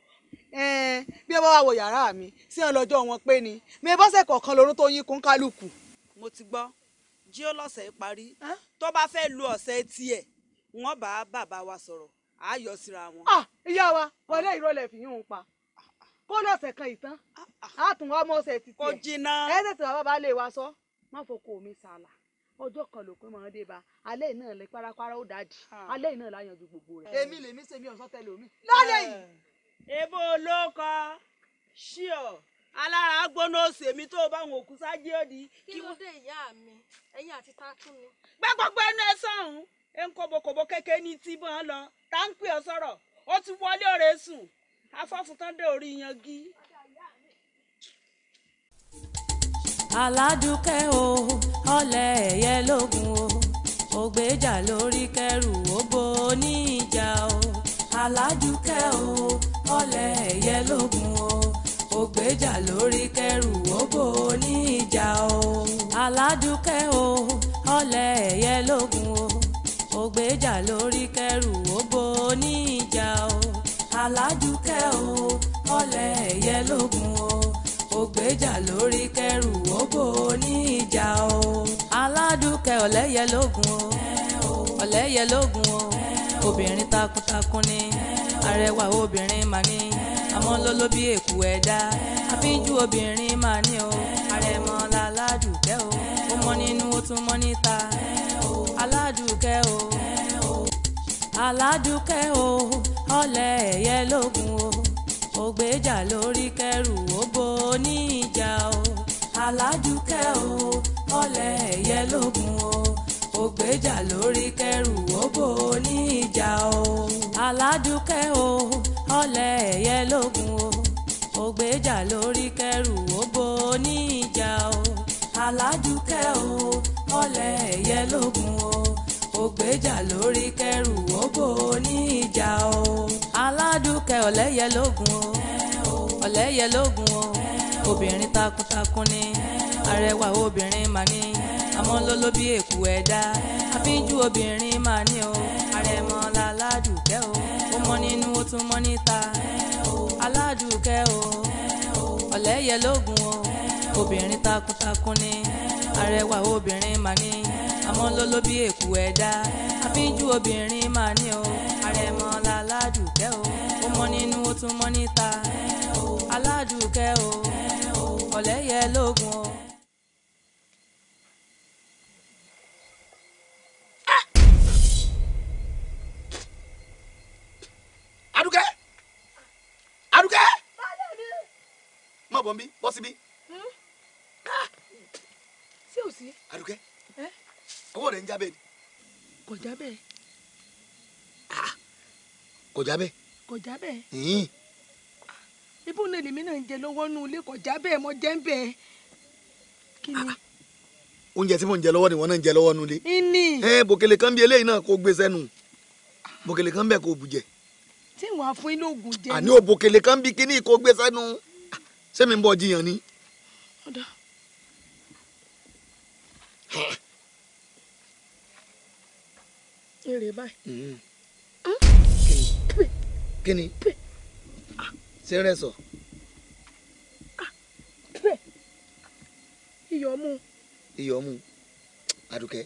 bí ẹ bá wá wọ yàrá mi sí ọ lọ́jọ́ wọn pé ni mi ẹ bọ́sẹ̀ kọ̀ọ̀kan lórun tó yín kún kálukú. mo ti gbọ́ jí ó lọ́sẹ̀ parí tó bá fẹ́ lu ọ̀sẹ̀ tiẹ̀ wọ́n bá bàbá wa sọ̀rọ̀ á yọ síra wọn. ìyá wa wọlé ìrọ̀lẹ́ fi yún un pa kó lọ́sẹ̀ kan ìtàn á tún wá mọ́sẹ̀ títí ẹ̀ kò jìnnà. ẹ tètè bàbá bá lè wá sọ má fọkọ mi sàlà ọjọ́ kan ló pé mọ́ dé bá alẹ́ náà lè parapara ó dájì alẹ́ náà láyanjú gbogbo rẹ̀. èmi lèmi ṣe mi ọ̀sán tẹ́lẹ̀ omi lálẹ́ yìí. ebo ló kọ ṣíọ alára gbóná sèmi tó bá wọn òkú sájí òdì. kí ló dé ìyá mi ẹ̀yin àti tátún ni. gbẹ gbogbo ẹnu ẹ sọhùn ẹ ń kọbọkọbọ kékeré ní tí bọ́n lọ tá ń pè ọ sọ̀rọ̀ ó ti wọlé ọ̀rẹ́ sùn afọ́fúntán dé orí yangi. aládùúkẹ́ o ọ̀lẹ ẹ̀yẹ lógun o ògbéjà lórí kẹrù ó bò ní ìjà o aládùúkẹ́ o ọ̀lẹ ẹ̀yẹ lógun o ògbéjà lórí kẹrù ó bò ní ìjà o aládùúkẹ́ o ọ̀lẹ ẹ̀yẹ lógun o ògbéjà lórí kẹrù ó bò ní ìjà o aládùúkẹ́ o ọ̀lẹ ẹ̀yẹ lógun o ògbéjà lórí kẹrù ó bò ní ìjà o aládùúkẹ́ ọ̀lẹ́yẹ lógun o ọ̀lẹ́yẹ lógun o obìnrin takuntakun ni arẹwà obìnrin mà ní amọ́lóló bí èkú ẹ̀dá àfínjú obìnrin mà ní o àrẹ̀mọ làládùúkẹ́ o ó mọ́ nínú ó tún mọ́ níta aládùúkẹ́ o aládùúkẹ́ o ọ̀lẹ́yẹ lógun o ògbéjà lórí kẹrù ó bò ní ìjà o aládùúkẹ́ o ọ̀lẹ ẹ̀yẹ lógun o ògbéjà lórí kẹrù ó bò ní ìjà o aládùúkẹ́ o ọ̀lẹ ẹ̀yẹ lógun o ògbéjà lórí kẹrù ó bò ní ìjà o aládùúkẹ́ o ọ̀lẹ ẹ̀yẹ lógun o ògbéjà lórí kẹrù ó bò ní ìjà o aládùúkẹ́ ọ̀lẹ́yẹ lógun o ọ̀lẹ́yẹ lógun o obìnrin takuntakun ni arẹwà obìnrin mà ní amọ́lóló bí èkú ẹ̀dá àfínjú obìnrin mà ní o àrẹ̀mọ làládùúkẹ́ o ó mọ́ nínú ó tún mọ́ níta aládùúkẹ́ o ọ̀lẹ́yẹ lógun o obìnrin takuntakun ni arẹwà obìnrin mà ní amọ́lóló bí èkú ẹ̀dá àfínjú obìnrin mà ní o àrẹ̀mọ làládùúkẹ́ o ó mọ́ nínú ó tún mọ́ níta aládùúkẹ́ o ọ̀lẹ́yẹ lógun o. Adúkẹ́ Adúkẹ́ má bọ̀ nbí bọ́ síbí. sí ò sí. Adúkẹ́ ọwọ́ rẹ̀ ń jábẹ́ ni. kò jábẹ́. kò jábẹ́. kò jábẹ́. ibú náà lèmi náà ń jẹ lọ́wọ́ nù ilé kò jábẹ́ mo jẹ́ ń bẹ̀. kí ni. oúnjẹ tí mò ń jẹ lọ́wọ́ ni wọ́n náà ń jẹ lọ́wọ́ nulẹ̀. ìní. bòkèlè kan bí eléyìí náà kó gbé sẹ́nu bòkèlè kan bẹ́ẹ̀ kó bùjẹ. tí wàá fún inú oògùn jẹ. àní òbòkèlè kan bí kíní kó gbé sẹ́nu sẹ́mi ń bọ̀ jiyàn ni. ọ̀dà. èrè báyìí. kíni ṣe rẹ sọ. iyọ̀mú. iyọ̀mú Àdùkẹ́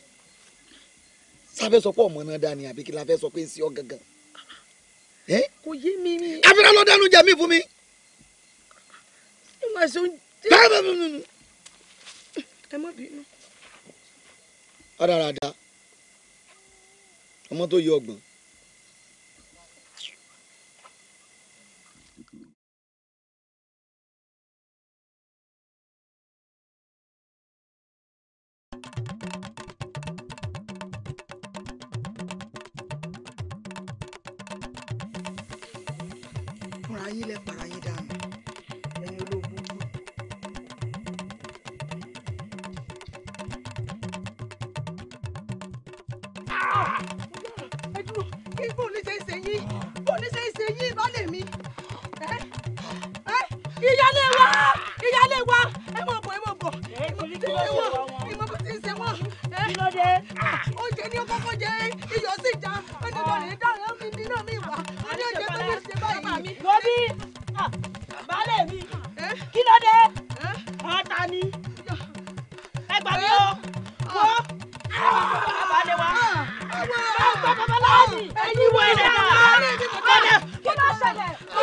sábẹ́ sọ pé ọmọ náà dání àbí kí la fẹ́ sọ pé ń sí ọ gangan. kò yé mi. abirá ló dánú jẹ mí fún mi. ìwà ṣe ń ẹ má bínú. Rádaràda ọmọ tó yọ ọgbọ̀n. fúnra yín lẹ para yín dànù ẹ̀yin ológun kú. ẹ dúró kí bó ní ṣe ń ṣe yín bó ní ṣe ń ṣe yín lọ́lẹ̀ mi. ìyálé wa ẹ mọ̀ bọ̀ ìmọ̀ bọ̀ tí ń ṣe wọ́n. kí ló dé. oúnjẹ ní kọ́kọ́ jẹ iyọ̀ sì já ẹni lọ rèé dáná mi nínú mi wá wọ́n ní oúnjẹ tó ní ṣe báyìí. lóbi baálé mi kí ló dé. ọ̀tá ni ẹ gbà mí o wo baálé wa gbọ́ babaláwo ni ẹ̀yin wo ẹ̀rẹ̀ náà kí ló ṣẹlẹ̀ kí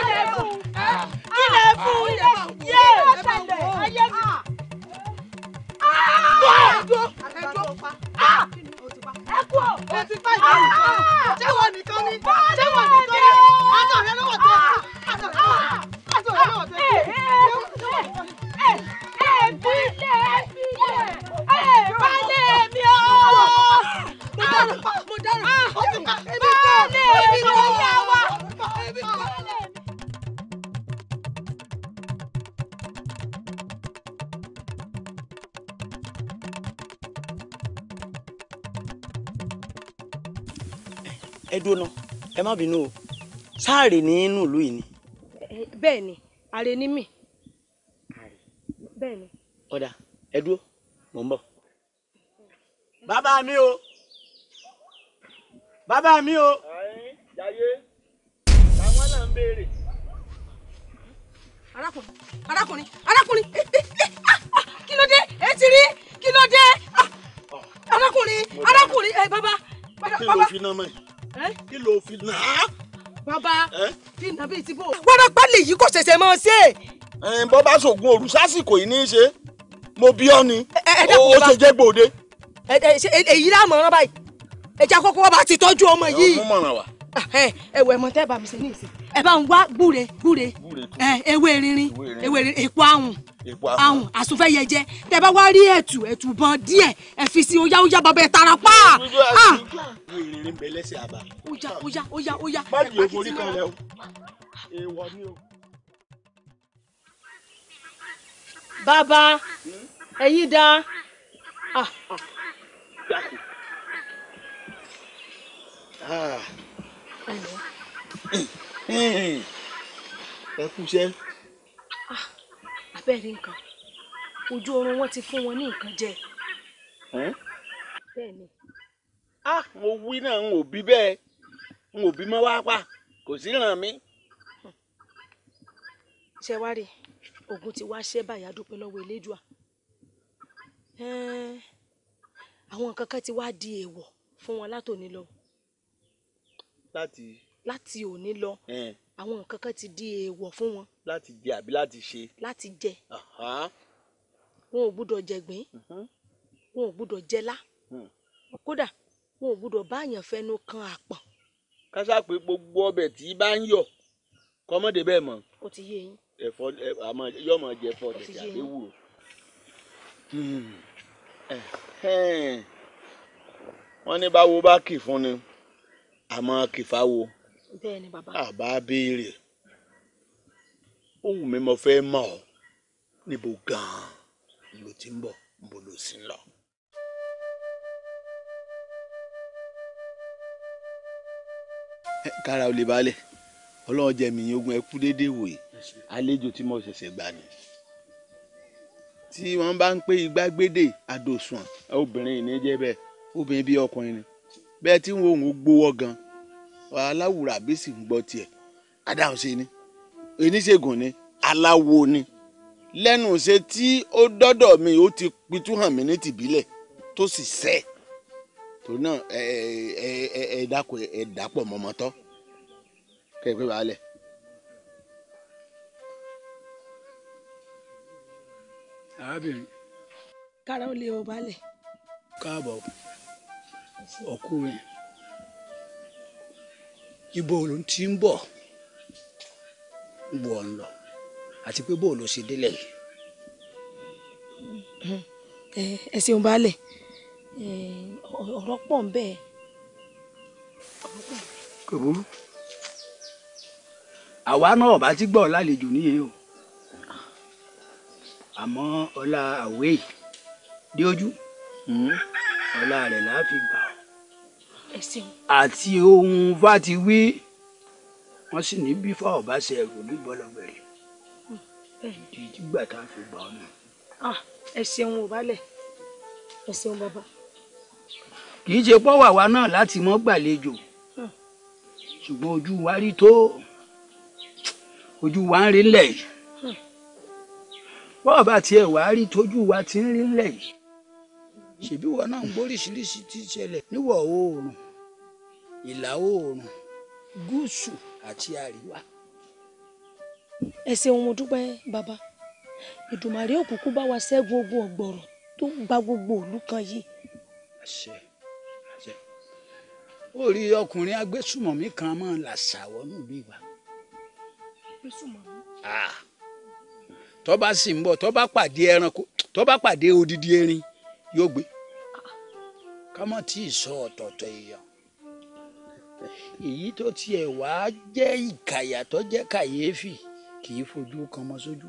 lè fún yé kí ló ṣẹlẹ̀ ayé mi. Ẹ kú ọ̀. O ti pa ìgbà yìí. Ṣé wọ́n nìkan ni? Ṣé wọ́n nìkan ni? Aṣọ rẹ lọ́wọ́ tó. Aṣọ rẹ lọ́wọ́ tó. Baálé mi o. Mo dárò. O ti pa. Baálé mi o. Ìyá wa. ẹ dúró náà ẹ má bínú o sáàrè nínú ìlú yìí ni. bẹ́ẹ̀ ni àrè ni mí. bẹ́ẹ̀ ni. ọ̀dà ẹ dúró mò ń bọ̀. bàbá mi o bàbá mi o. jayé àwọn náà ń béèrè. arákùnrin kí ló dé ẹ ti rí kí ló dé arákùnrin bàbá. kí ló fi náà mọ̀ kí ló fi náà. bàbá kí nàbí ti bò. wọ́n pálí yìí kò ṣẹ̀ṣẹ̀ mọ́ ṣe. bọ́ bá ṣògùn òrù sásìkò yìí ní í ṣe mo bí ọ ni ó ṣe jẹ́ gbòde. èyí lá mọ̀ràn báyìí ẹja kọ́kọ́ wọ́n bá ti tọ́jú ọmọ yìí. mo mọ̀ràn wá. ẹwẹ mọ tẹ́ bá mi ṣe ní ìsìn ẹ bá ń wá gbúre ewé rinrin èpo ahùn àsùnfẹ́yẹjẹ tẹ́ bá wá rí ẹ̀tù bọ́n díẹ̀ ẹ fi sí óyá bàbá ẹ̀ tara pa. ìrìn bẹ lẹ́sẹ̀ àbá. óyá. má di òforí kan lẹ o èèwọ̀ ni o. bàbá ẹ̀yin dá. ẹ kúṣẹ́. abẹ́rẹ́ nǹkan ojú oorun wọn ti fún wọn ní nǹkan jẹ. bẹ́ẹ̀ ni. mo wí náà n ò bí bẹ́ẹ̀ n ò bí mọ́ wá pa kò sí ràn mí. ṣé wá rí ogun tí wàá ṣẹ́ báyà dúpẹ́ lọ́wọ́ elédùà. àwọn nǹkan kan ti wá di èèwọ̀ fún wọn látòní lọ. láti òní lọ àwọn nǹkan kan ti di èèwọ̀ fún wọn. láti jẹ àbí láti ṣe. láti jẹ. wọn ò gbúdọ̀ jẹ̀gbín wọn ò gbúdọ̀ jẹlá kódà wọn ò gbúdọ̀ báyàn fẹnu kan àpọ̀n. kásá pé gbogbo ọbẹ̀ tí bá ń yọ̀ kọ́mọ́dé bẹ́ẹ̀ mọ̀. ó ti yé yín. ẹ̀fọ́ yọ̀ mọ̀ jẹ ẹ̀fọ́ tẹ̀tẹ̀ àbẹ́wò. wọ́n ní báwo bá kì fún ni àmọ́ kì fáwo. bẹ́ẹ̀ ni bàbá. àbá béèrè ohun mi mo fẹ́ mọ̀ ọ́ níbo gan-an ló ti ń bọ̀ níbo ló sì ń lọ. kára ò lè balẹ̀ ọlọ́run jẹ́ mi ogun ẹ kú déédéé wòye àlejò tí mo ṣẹ̀ṣẹ̀ gbà ní. tí wọ́n bá ń pé igbá gbédè àdòsùn obìnrin ní jẹ́ bẹ́ẹ̀ obìnrin bí ọkùnrin ni bẹ́ẹ̀ tí wọ́n ò gbowó gan aláwùrà bí sì ń gbọ́ tiẹ̀ adáhùn ṣe ni oníṣègùn ni aláwo ni lẹ́nu ṣe tí ó dọ́dọ̀ mi ó ti pitú hàn mí ní tìbílẹ̀ tó sì sẹ́ torí náà ẹ dákun ẹ dàpọ̀ mọ́mọ́tọ́ kẹ́ ẹ pé balẹ̀. arábìnrin. kára ó lé o balẹ̀. káàbọ̀ ọkùnrin ibo ló ti ń bọ̀ bọ̀ ń lọ àti pé bó ló ṣe délẹ̀ yìí. ẹ ṣeun balẹ̀ ọ̀rọ̀ pọ̀ ń bẹ́ẹ̀. kò burú àwa náà bá ti gbọ́ lálejò níyẹn o àmọ́ ọlá àwẹ̀ yìí dé ojú ọlá rẹ̀ la fi gbà ọ́ àti ohun bá ti wí wọ́n sì ní bí fáwọn bá ṣe ẹrù ní gbọ́lọ́gbẹ̀rẹ̀ ìdí ìgbà tá a fi gbà ọ́ náà. ẹ ṣeun ò balẹ̀ ẹ ṣeun bàbá. kì í ṣe pọ́wà wa náà láti mọ́ gbàlejò ṣùgbọ́n ojú wa rí tó ojú wa ń rí lẹ̀ yìí bọ́ọ̀ bá tiẹ̀ wá rí tójú wa ti ń rí lẹ̀ yìí ṣèbí wọn náà ń gbóríṣiríṣi tí ń ṣẹlẹ̀ níwọ̀ oòrùn ìlà oòrùn gúúsù àti àríwá. ẹ ṣeun mo dúpẹ́ bàbá Èdùmàrè òkùnkùn bá wa ṣẹ́gun ogun ọ̀gbọ̀rọ̀ tó gba gbogbo ìlú kan yìí. àṣẹ àṣẹ ó rí ọkùnrin agbésùmọ̀mí kan máa ń là ṣàwọnú bí wa. tó bá sì ń bọ̀ tó bá pàdé ẹranko tó bá pàdé odidi erin yóò gbé ká mọ̀ tí ì sọ ọ̀tọ̀ọ̀tọ̀ èèyàn èyí tó tiẹ̀ wá jẹ́ ìkàyà tó jẹ́ kàyéfì kì í fojú kan mọ́ sójú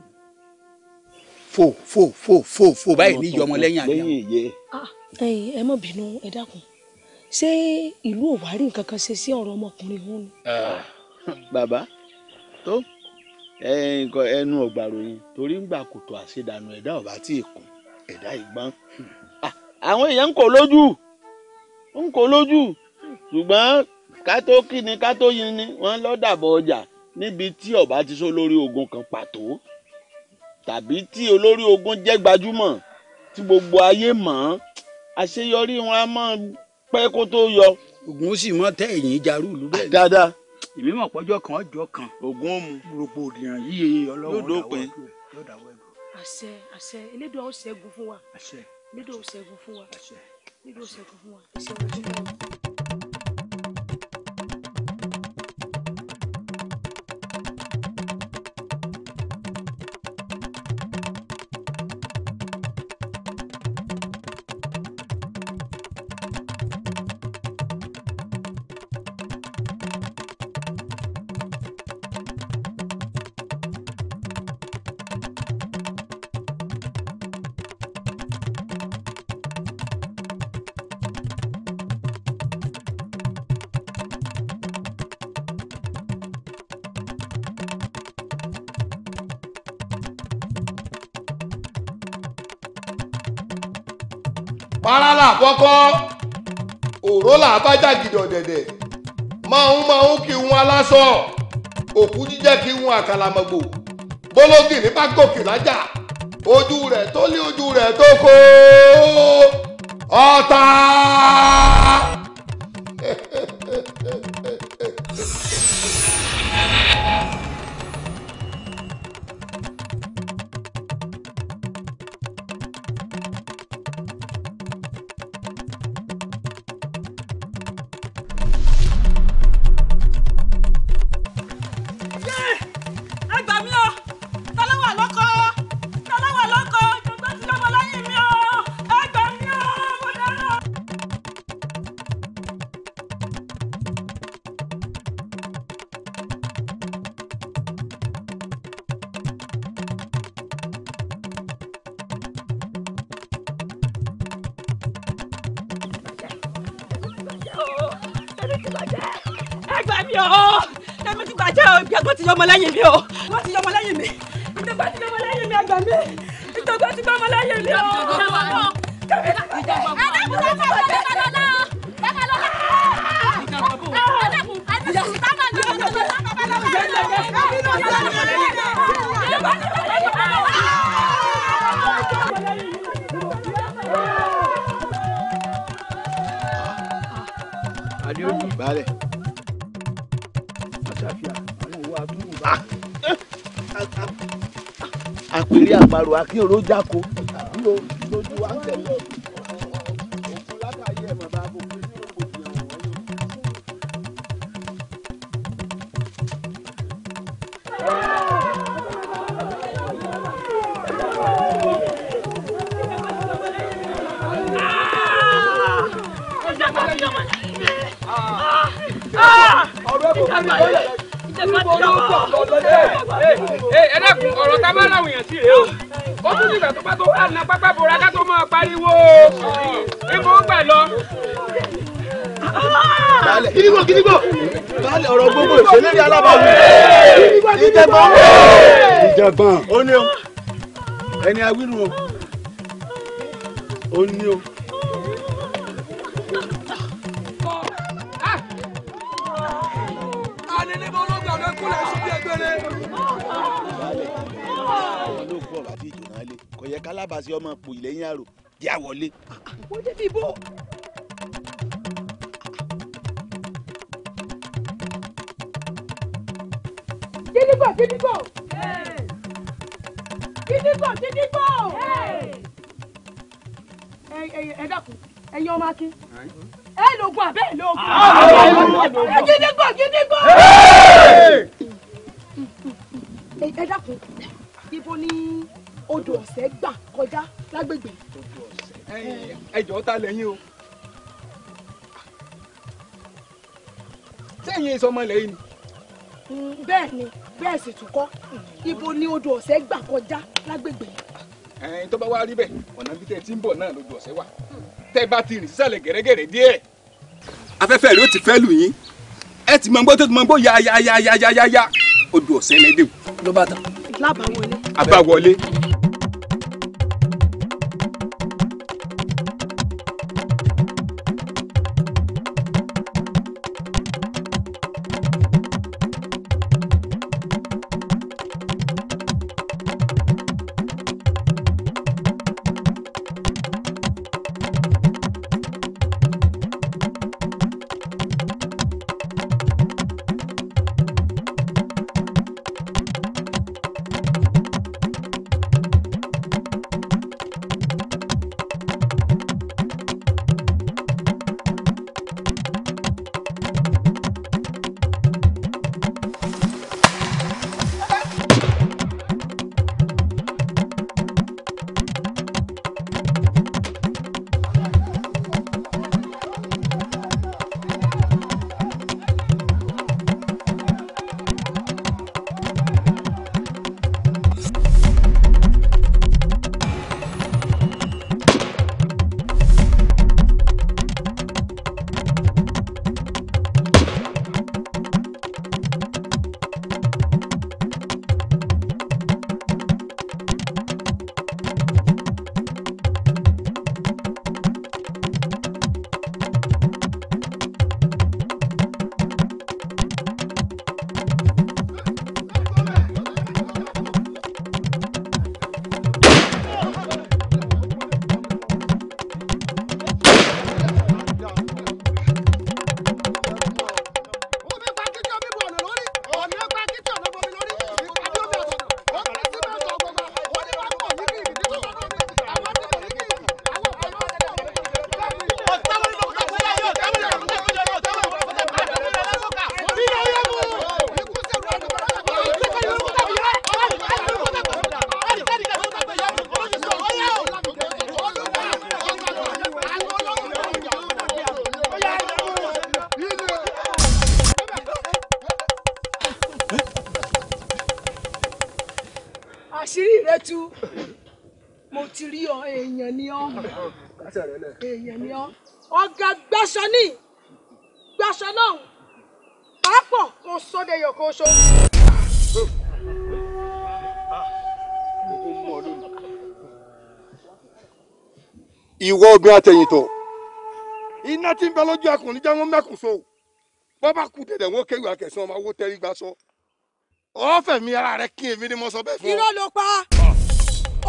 fò fò fò fò fò báyìí ní ìyọmọ lẹ́yìn àbíyàn. ẹ má bínú ẹ dákun ṣé ìlú ò wá rí nǹkan kan ṣe sí ọ̀rọ̀ ọmọkùnrin òun ni. bàbá tó ẹnu ọgbàròyìn torí ń gbà kòtò àṣedànù ẹ̀dá ọ̀bá tí ì kún ẹ̀dá ìgbọ́n àwọn èèyàn ń kó lójú ṣùgbọ́n ká tó kí ni ká tó yin ni wọ́n lọ́ dàbọ̀ ọjà níbi tí ọba ti sọ lórí ogun kan pàtó tàbí tí olórí ogun jẹ́ gbajúmọ̀ tí gbogbo ayé mọ̀ ọ́n àṣeyọrí wọn á mọ̀ pẹ́ kó tó yọ. ogun sì mọ tẹ ẹ̀yìn jarú ìlú bẹ́ẹ̀ dáadáa. èmi mọ̀ pọ́jọ́ kan ọjọ́ kan ogun ó mu rògbòdìyàn yíyẹ ọlọ́run yóò dáwọ́ ẹ̀dùn. àṣẹ àṣẹ elédùn ó ṣẹ́gun fún wa. àṣẹ elédùn ó ṣẹ́gun fún wa. àṣẹ elédùn ó ṣẹ́gun fún wa. ẹ ṣeun ojú náà. parala àkọ́kọ́ òró là bá jàgìdì ọ̀dẹ̀dẹ̀ máa ń kí wọn aláṣọ òkú jíjẹ́ kí wọn àkàlàmọ̀gbò bólógìrì bá gòkè lájà ojú rẹ̀ tó lé ojú rẹ̀ tó kó ọ̀tá. ìjọba ti yọmọ lẹ́yìn mi o wọ́n ti yọmọ lẹ́yìn mi ìjọba ti yọmọ lẹ́yìn mi ẹgbẹ́ mi ìjọba ti yọmọ lẹ́yìn mi o. Adéojú balẹ̀. àpèrè àparò akínró jáko bí o lójú wa ń tẹ̀lé òkú látàyè ẹ̀ mọ̀ bá bò fún ní rògbòdìyàn wọ́n yóò. ẹ dákun ọ̀rọ̀ tá a bá láwọn èèyàn sí rèé o ó tún nígbà tó bá tó wà ná pápá bora ká tó máa pariwo ibo ó gbà lọ. gidigbo gidigbo baálẹ̀ ọ̀rọ̀ gbogbo ìṣẹ̀lẹ̀ alábàámu ìjẹgbọn ìjẹgbọn ó ní o ẹni awínú o ó ní o. kò yẹ kálábàásí ọmọ pò ìlẹ́yìn àrò jẹ́ àwọlé. wọ́n débi bò. gidigbo gidigbo gidigbo gidigbo. ẹ dákun ẹ̀yin ọmọ akin ẹ lóògùn abẹ́ ẹ lóògùn. gidigbo gidigbo. ẹ dákun ibo ni odò ọ̀sẹ̀ gbà kọjá lágbègbè. ẹ jọ̀ọ́ ta lẹ́yìn o sẹ́yìn ìsọmọ lẹ́yìn ni. bẹ́ẹ̀ ni bẹ́ẹ̀ sì tún kọ́ ibo ni odò ọ̀sẹ̀ gbà kọjá lágbègbè. tó bá wá rí bẹ́ẹ̀ ọ̀nà bí tẹ́ ti ń bọ̀ náà lodò ọ̀sẹ̀ wà tẹ́ bá ti rìn sísàlẹ̀ gẹ̀rẹ́gẹ̀rẹ́ díẹ̀. afẹ́fẹ́ rẹ̀ ó ti fẹ́ lù yín ẹ ti mọ gbọ́ tó ti mọ gbọ́ ya odò ọ̀sẹ̀ lẹ́dẹ̀ ló bá tán. lábàáwọlé. àbáwọlé. àṣírí rẹ tú mo ti rí ọ èèyàn ni ọ èèyàn ni ọ ọ̀gá gbàṣọ ní gbàṣọ náà pápọ̀ kò sóde yọ kó so. ìwọ obìnrin àtẹ̀yìntọ̀ iná tí ń bẹ lójú akùnrin jẹ́ wọ́n mẹ́kùn so bọ́ bá kú dẹ̀dẹ̀ wọ́n kéwì akẹ̀sán ọmọ owó tẹ́rí gbà sọ ọ̀fẹ̀mí ara rẹ kí èmi ni mo sọ bẹ́ẹ̀ fún ọ. irọ́ ló pa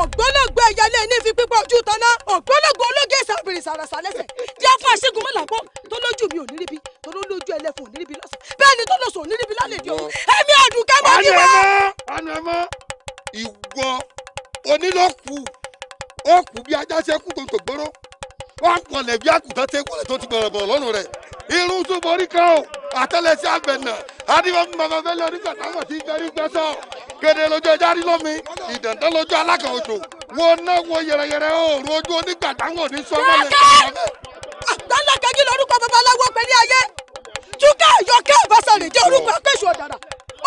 ògbólógbò ẹ̀yálé ní fi pípọ̀ ojú tọ́ná ògbólógbò ológe ìsàbìrì sàràsà lẹ́sẹ̀ díẹ̀ fún àṣegun mọ́làpọ̀ tó lójú mi ò ní ríbi tó lójú ẹlẹ́fun ò ní ríbi lọ́sàn bẹ́ẹ̀ ni tó lọ́sàn ò ní ríbi lálẹ́ di òun ẹ̀mí àdùnkẹ́ mọ́ ní wá. ọ̀nà ẹ̀mọ́ ìwọ onílọ́kù ó kù bí ajá ṣe kú tó ń tògbóró ó kọlẹ̀ bí àkùtàn tẹ́ kọlẹ̀ tó ti bọ̀rọ̀bọ̀rọ̀ lọ́rùn rẹ̀ irun tó borí kan o àtẹ́lẹsẹ̀ àgbẹ̀nà adìmọ̀ bàbá fẹ́lẹ́ onígbà táwọn ti ń gbẹ́rí gbẹ́sọ̀ kéde lójú ẹja rí lómi ìdàndán lójú alákàn òjò wọn náà wọ yẹrẹyẹrẹ òòrùn ojú onígbà táwọn ò ní sọ mọ́lẹ̀. àtàlẹ́kẹ̀jì lórúkọ babaláwo pẹ̀lú ayé túkẹ́ àyọkẹ́ àbáṣọ̀rẹ̀ jẹ́ orúkọ akẹ́sù ọ̀dàrà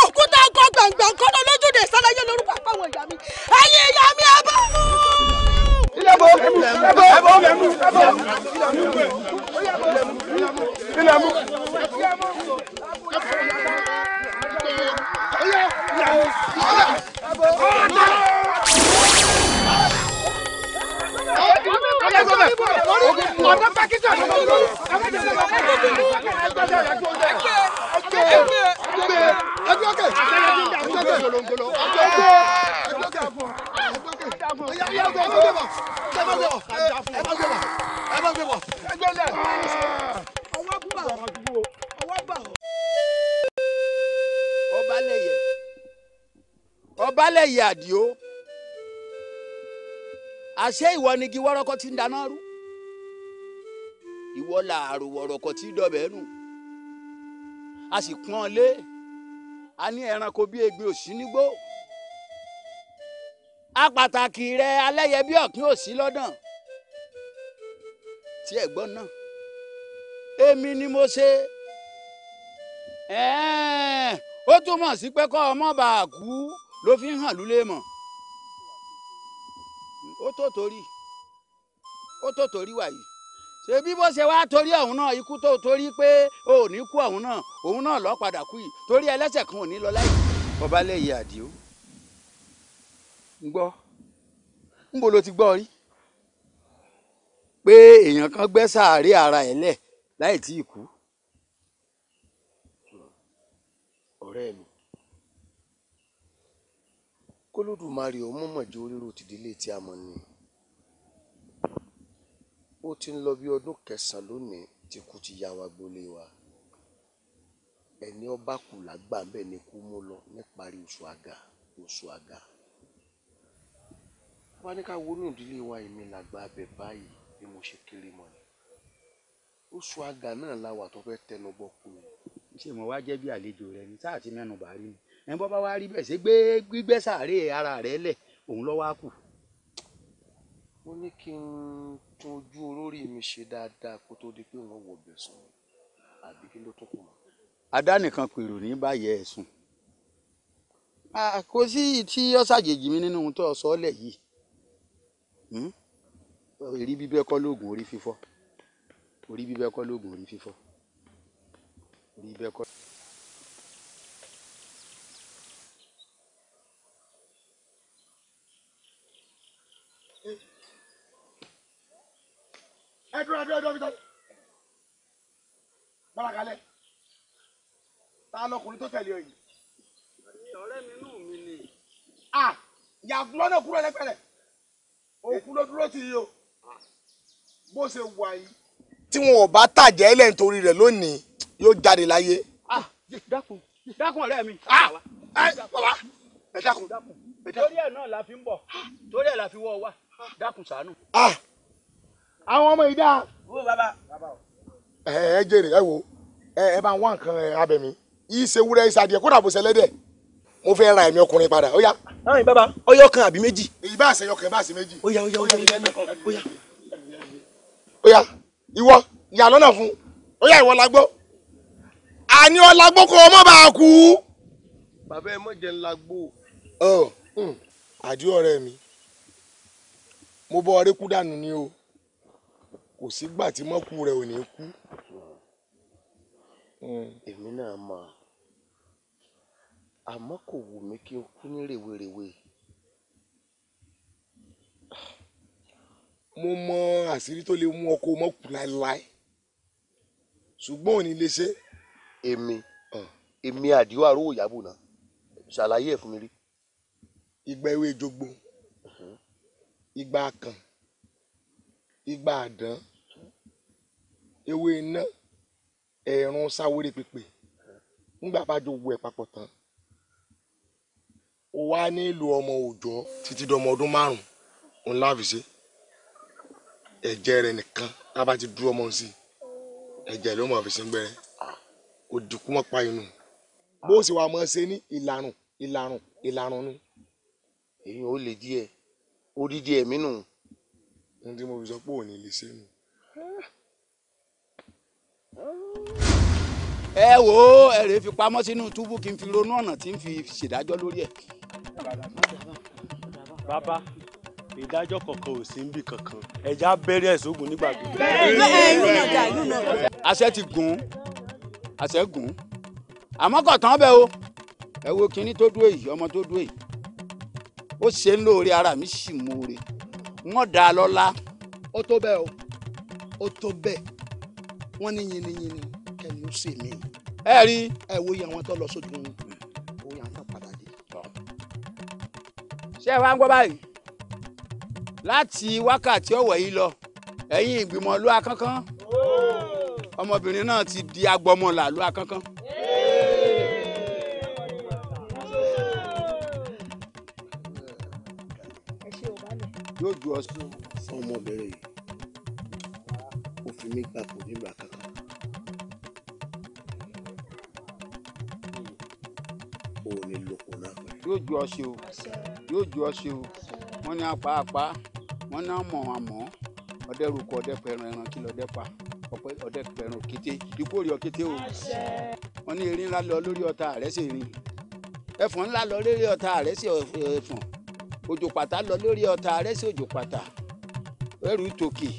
òkúta ọkọ̀ gbàngbà kọ́nà lójúde ìsàlàyé lórúkọ àpáwọn ìyá mi ẹ̀yin ìyá mi ẹ bá mú. ilé bò ilé bò ilé mú. Ọbalẹ̀yẹ Àdìó àṣé ìwọ ni igi wọ́rọ́kọ́ tí ń dáná rú ìwọ làárò wọ̀rọ̀kọ́ tí dọ̀bẹ̀ nù a sì pọ́n ọ lé a ní ẹranko bí egbe òsì nígbó a pàtàkì rẹ alẹ́yẹ bí ọ̀kín òsì lọ́dàn tí ẹ̀gbọ́n náà èmi ni mo ṣe ó túmọ̀ sí pé kọ́ ọmọ bá a kú ló fi ń hàn lulẹ̀ mọ̀ ó tó torí wàyí ṣe bí bó ṣe wá torí ọ̀hún náà ikú tó torí pé ó ní kú ọ̀hún náà òun náà lọ́ọ́ padà kú yìí torí ẹlẹ́sẹ̀ kan ò ní lọ láì. Ọbalẹ̀yẹ Àdìó ń gbọ́ ńbo ló ti gbọ́ rí pé èèyàn kan gbẹ́ sàárè ara ẹ̀ lẹ̀ láì tí ì kú. ọ̀rẹ́ mi kólódùmarè ó mọ̀mọ̀ jẹ́ oríro tìdílé tí a mọ̀ ni ó ti ń lọ bí ọdún 9 lónìí tí kú ti ya wa gbolé wa ẹni ọba kù lágbà bẹ́ẹ̀ ni kú mú lọ níparí oṣù àgà wá ní ká wọnú ìdílé wa èmi làgbà abẹ báyìí bí mo ṣe kéré mọ́ ni oṣù àgà náà la wà tó fẹ́ tẹnu bọ́ kú ni. ṣé mo wá jẹ́ bí àlejò rẹ ní sáà tí mẹ́nu bá rí ni ẹ̀ ń bọ́ bá wá rí bẹ́ẹ̀ ṣe gbígbẹ́ sàárè ara rẹ̀ lẹ̀ òun lọ́ wá kù. mo ní kí n tún ojú olórí mi ṣe dáadáa kó tó di pé wọ́n wọ̀ bẹ̀ sùn àbí kí ló tún kù mọ́. adánìkan pèrò ní báyẹ̀ ẹ̀ sùn kò sí tí ó ṣàjèjì mi nínú ohun tó sọ ọ́ lẹ̀ yìí orí bíbẹ́ kọ́ lóògùn orí fífọ́ orí bíbẹ́ kọ́ lóògùn orí fífọ́ orí bíbẹ́ kọ́. ẹ dúró bíi bárakalẹ̀ ta lọkùnrin tó tẹ̀lé ọ yìí. ọ̀rẹ́ mi nù mí ni. yàgò lọ́nà kúrò lẹ́pẹ̀rẹ̀ òkú ló dúró tì í o bó ṣe wà yìí. tí wọn ò bá tàjẹ́ ilẹ̀ nítorí rẹ̀ lónìí yóò jáde láyé. dákun ọ̀rẹ́ mi. bàbá ẹ dákun. torí ẹ̀ náà la fi ń bọ̀ torí ẹ̀ la fi wọ́ ọ wá dákun ṣàánú. àwọn ọmọ yìí dáa. wo bàbá. ẹ jèrè ẹ wo ẹ bá ń wá nǹkan abẹ̀mí yìí ṣe wúrẹ́ ìsàdìẹ kódà bó ṣe lẹ́dẹ̀ mo fẹ́ ra ẹ̀mí ọkùnrin padà ó yá. àwọn bàbá ọyọ kan àbí méjì. èyí bá ṣe yọkàn bá ṣe méjì. ó yá ó yá ìwọ ìyá lọ́nà fún ó yá ìwọ lágbó àní ọlágbó kó o mọ́ bá a kú. bàbá ẹ mọ̀ jẹ́ ńlá gbó. àdí ọ̀rẹ́ mi mo bọ́ ọrẹ́ kú dànù ni o kò sígbà tí mọ́kù rẹ̀ ò ní kú. èmi náà mọ̀ àmọ́ kò wù mí kí n kú ní rèwerèwe. mo mọ àṣírí tó lè mú ọkọ mọ́kù láéláé ṣùgbọ́n ò ní lè ṣe. èmi àdìo àrò ìyàbò náà ṣàlàyé ẹ̀ fún mi rí. ìgbà ewé jogbo ìgbà akàn ìgbà àdán ewé iná ẹ̀rùn sáwéré pípé ńgbà bá jọ wọ ẹ̀ papọ̀ tán ó wá nílò ọmọ òòjọ́ títí dọmọ ọdún 5 òun láfi ṣe ẹ̀jẹ̀ rẹ̀ nìkan tá bá ti dúró ọmọ sí ẹ̀jẹ̀ ló mọ̀ fi sí gbẹ́rẹ́ kò dìkú mọ́ pa inú bó sì wà mọ́ ṣe ní ìlàrùn nu. èyí ò lè díẹ̀ odidi ẹ̀mí nù. ohun tí mo fi sọ pé òní lè ṣe nù. ẹ wo ẹrẹ fi pamọ́ sínú túbú kí n fi ronú ọ̀nà tí n fi ṣèdájọ́ lórí ẹ̀. bàbá ìdájọ́ kankan ò sí níbì kankan ẹja bẹ̀rẹ̀ ẹ̀sọ́gun nígbà gbogbo. àṣẹ ti gùn àṣẹ gùn àmọ́ kò tán bẹ́ẹ̀ o ẹ wo kinní tó dúró yìí ọmọ tó dúró yìí ó ṣe ń lóore ara mi sì mú oore wọ́n dá a lọ́lá. ó tó bẹ́ẹ̀ o ó tó bẹ́ẹ̀ wọ́n ní yìnyín kẹ́ni ó ṣe mí. ẹ rí ẹ wo iye àwọn tó lọ sójú wọn ó yà ń tàn padà dé. ṣé ẹ wá ń gbọ́ báyìí láti wákàtí ọ̀wọ̀ yìí lọ ẹ̀yin ìgbìmọ̀ ìlú Akánkán ọmọbìnrin náà ti di agbọmọlà ìlú Akánkán. yóò ju ọsùn fún ọmọbìnrin yìí ó fi mí gbapò nílùú Akánkán ó ní lóko náà pẹ́. yóò ju ọṣẹ o yóò ju ọṣẹ o wọ́n ní apá wọ́n ní àmọ́ ọdẹ rúkọ ọdẹ pẹran ẹran kí lọdẹ pa ọdẹ pẹran òkété ikú òrì òkété o wọ́n ní erin ńlá lọ lórí ọ̀tá àrẹsẹ erin ẹfọ̀n ńlá lọ lórí ọ̀tá àrẹsẹ ẹfọ̀n òjò pàtà lọ lórí ọ̀tá àrẹsẹ òjò pàtà ẹrù tòkè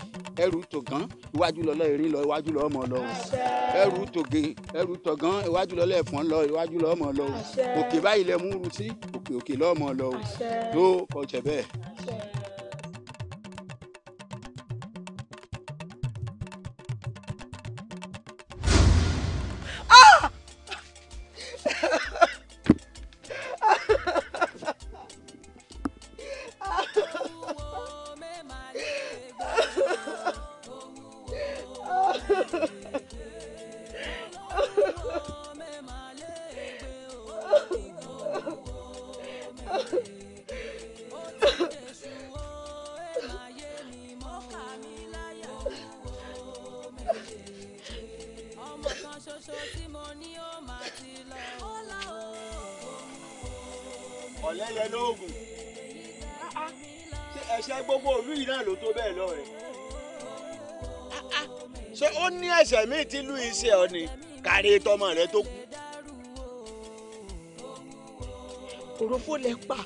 ẹrù tògán iwájú lọlọ erin lọ iwájú lọ ọmọ lọ ẹrù tògè ẹrù tògán iwájú lọlọ ẹfọ̀n lọ iwájú lọ ọmọ lọ òkè báyìí lẹ mú rú sí òkè lọmọ lọ tó kọjẹ bẹ́ẹ̀. ọ̀lẹ́yẹ lóògùn ṣé ẹ̀ṣẹ̀ gbogbo ìlú yìí náà ló tó bẹ́ẹ̀ lọ rẹ̀ ṣé ó ní ẹ̀ṣẹ̀ míì tí lù iṣẹ́ ọ ni kárí tọmọ rẹ tó kú. òròfó lẹ pa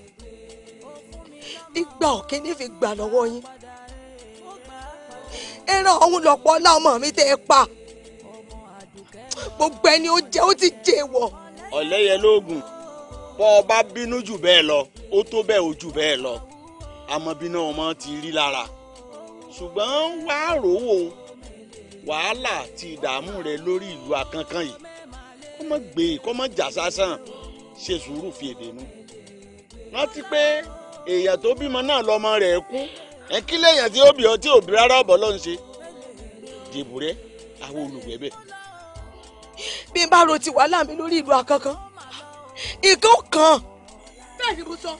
ìgbà òkè ní fi gbà lọ́wọ́ yín ẹran ọ̀hún lọ́pọ̀ ọlá ọmọ mi tẹ́ ẹ pa gbogbo ẹni ó jẹ́ ó ti jẹ́ wọ̀. ọ̀lẹ́yẹ lóògùn bọ́ ọ bá bínú jù bẹ́ẹ̀ lọ ó tó bẹ́ẹ̀ ó jù bẹ́ẹ̀ lọ àmọ́ bínú ọmọ ti rí lára ṣùgbọ́n wàá rówó wàhálà àti ìdààmú rẹ lórí ìlú Akánkán yìí kó má gbé kó má jà sásán ṣe sùúrù fi èdè nu rántí pé èèyàn tó bímọ náà lọmọ rẹ̀ kú ẹ kí lèèyàn tí ó bí ọ tí ò bí rárá ọ̀bọ̀ ló ń ṣe dìbò rẹ àwọn olùgbẹ́bẹ̀. bí n bá ro ti wàhálà mi lórí ìlú Akánkán nǹkan kan bẹ́ẹ̀ ni mo sọ.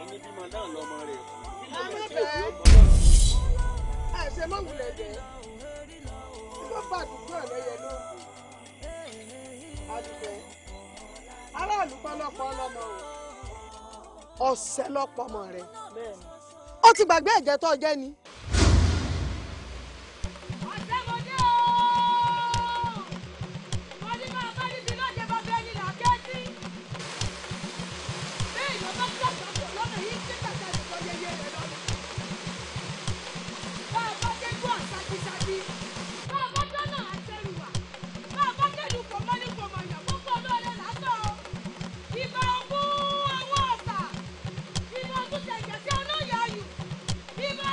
ẹni bímọ náà lọmọ rẹ̀ kú. ẹ ṣe mọ wulẹ̀ jẹ́ wọ́n bá àdúgbò ọ̀lẹ́yẹ lóògùn àdùgbẹ́ aráàlú pọ́lọ́pọ́ ọlọ́mọ o ọ̀sẹ̀ lọ́pọ̀ ọmọ rẹ̀ ó ti gbàgbé ẹ̀jẹ̀ tó jẹ́ ni. Ìbà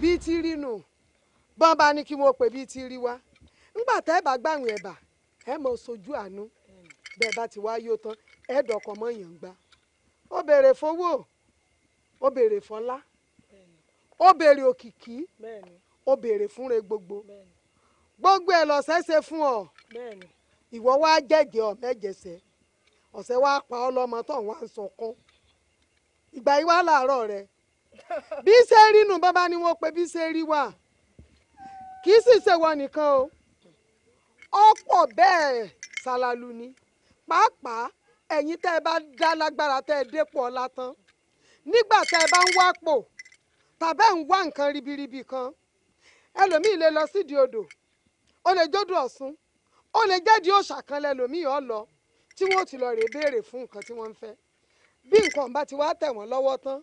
bíi ti rí nù bọ́n bá ní kí wọ́n pè bíi ti rí wá ńgbà tẹ́ ẹ bá gbàwìn ẹ̀bà ẹ mọ̀ sojú àánú bẹ́ẹ̀ bá ti wá yó tán ẹ dọ̀kọ̀ mọ́ yàn gbá ó béèrè fowó ó béèrè fọlá ó béèrè òkìkí ó béèrè fúnre gbogbo ẹ lọ́sẹ̀ ṣe fún ọ ìwọ wá jẹ́jẹ́ ọ mẹ́jẹsẹ̀ ọ̀sẹ̀ wá pa ọ lọ́mọ tó wá ń sọkún ìgbà yìí wá láàárọ̀ rẹ bí ṣe rí nù bàbá ni wọ́n pe bí ṣe rí wà kì í sì ṣe wọ nìkan o ọ̀pọ̀ bẹ́ẹ̀ ṣàlàlù ni pàápàá ẹ̀yin tẹ́ ẹ bá dá lágbára tẹ́ ẹ dépò ọlá tán nígbà tẹ́ ẹ bá ń wápò tàbí ẹ̀ ń wá nǹkan ribiribi kan ẹlòmíì lè lọ sídìí odò ó lè jódò Ọ̀ṣun ó lè jẹ́dìí òòṣà kan lẹ́lòmíì ọ̀ lọ tí wọ́n ti lọ rèé béèrè fún nǹkan tí wọ́n ń fẹ́ bí nǹkan bá ti wá tẹ̀ wọ́n lọ́wọ́ tán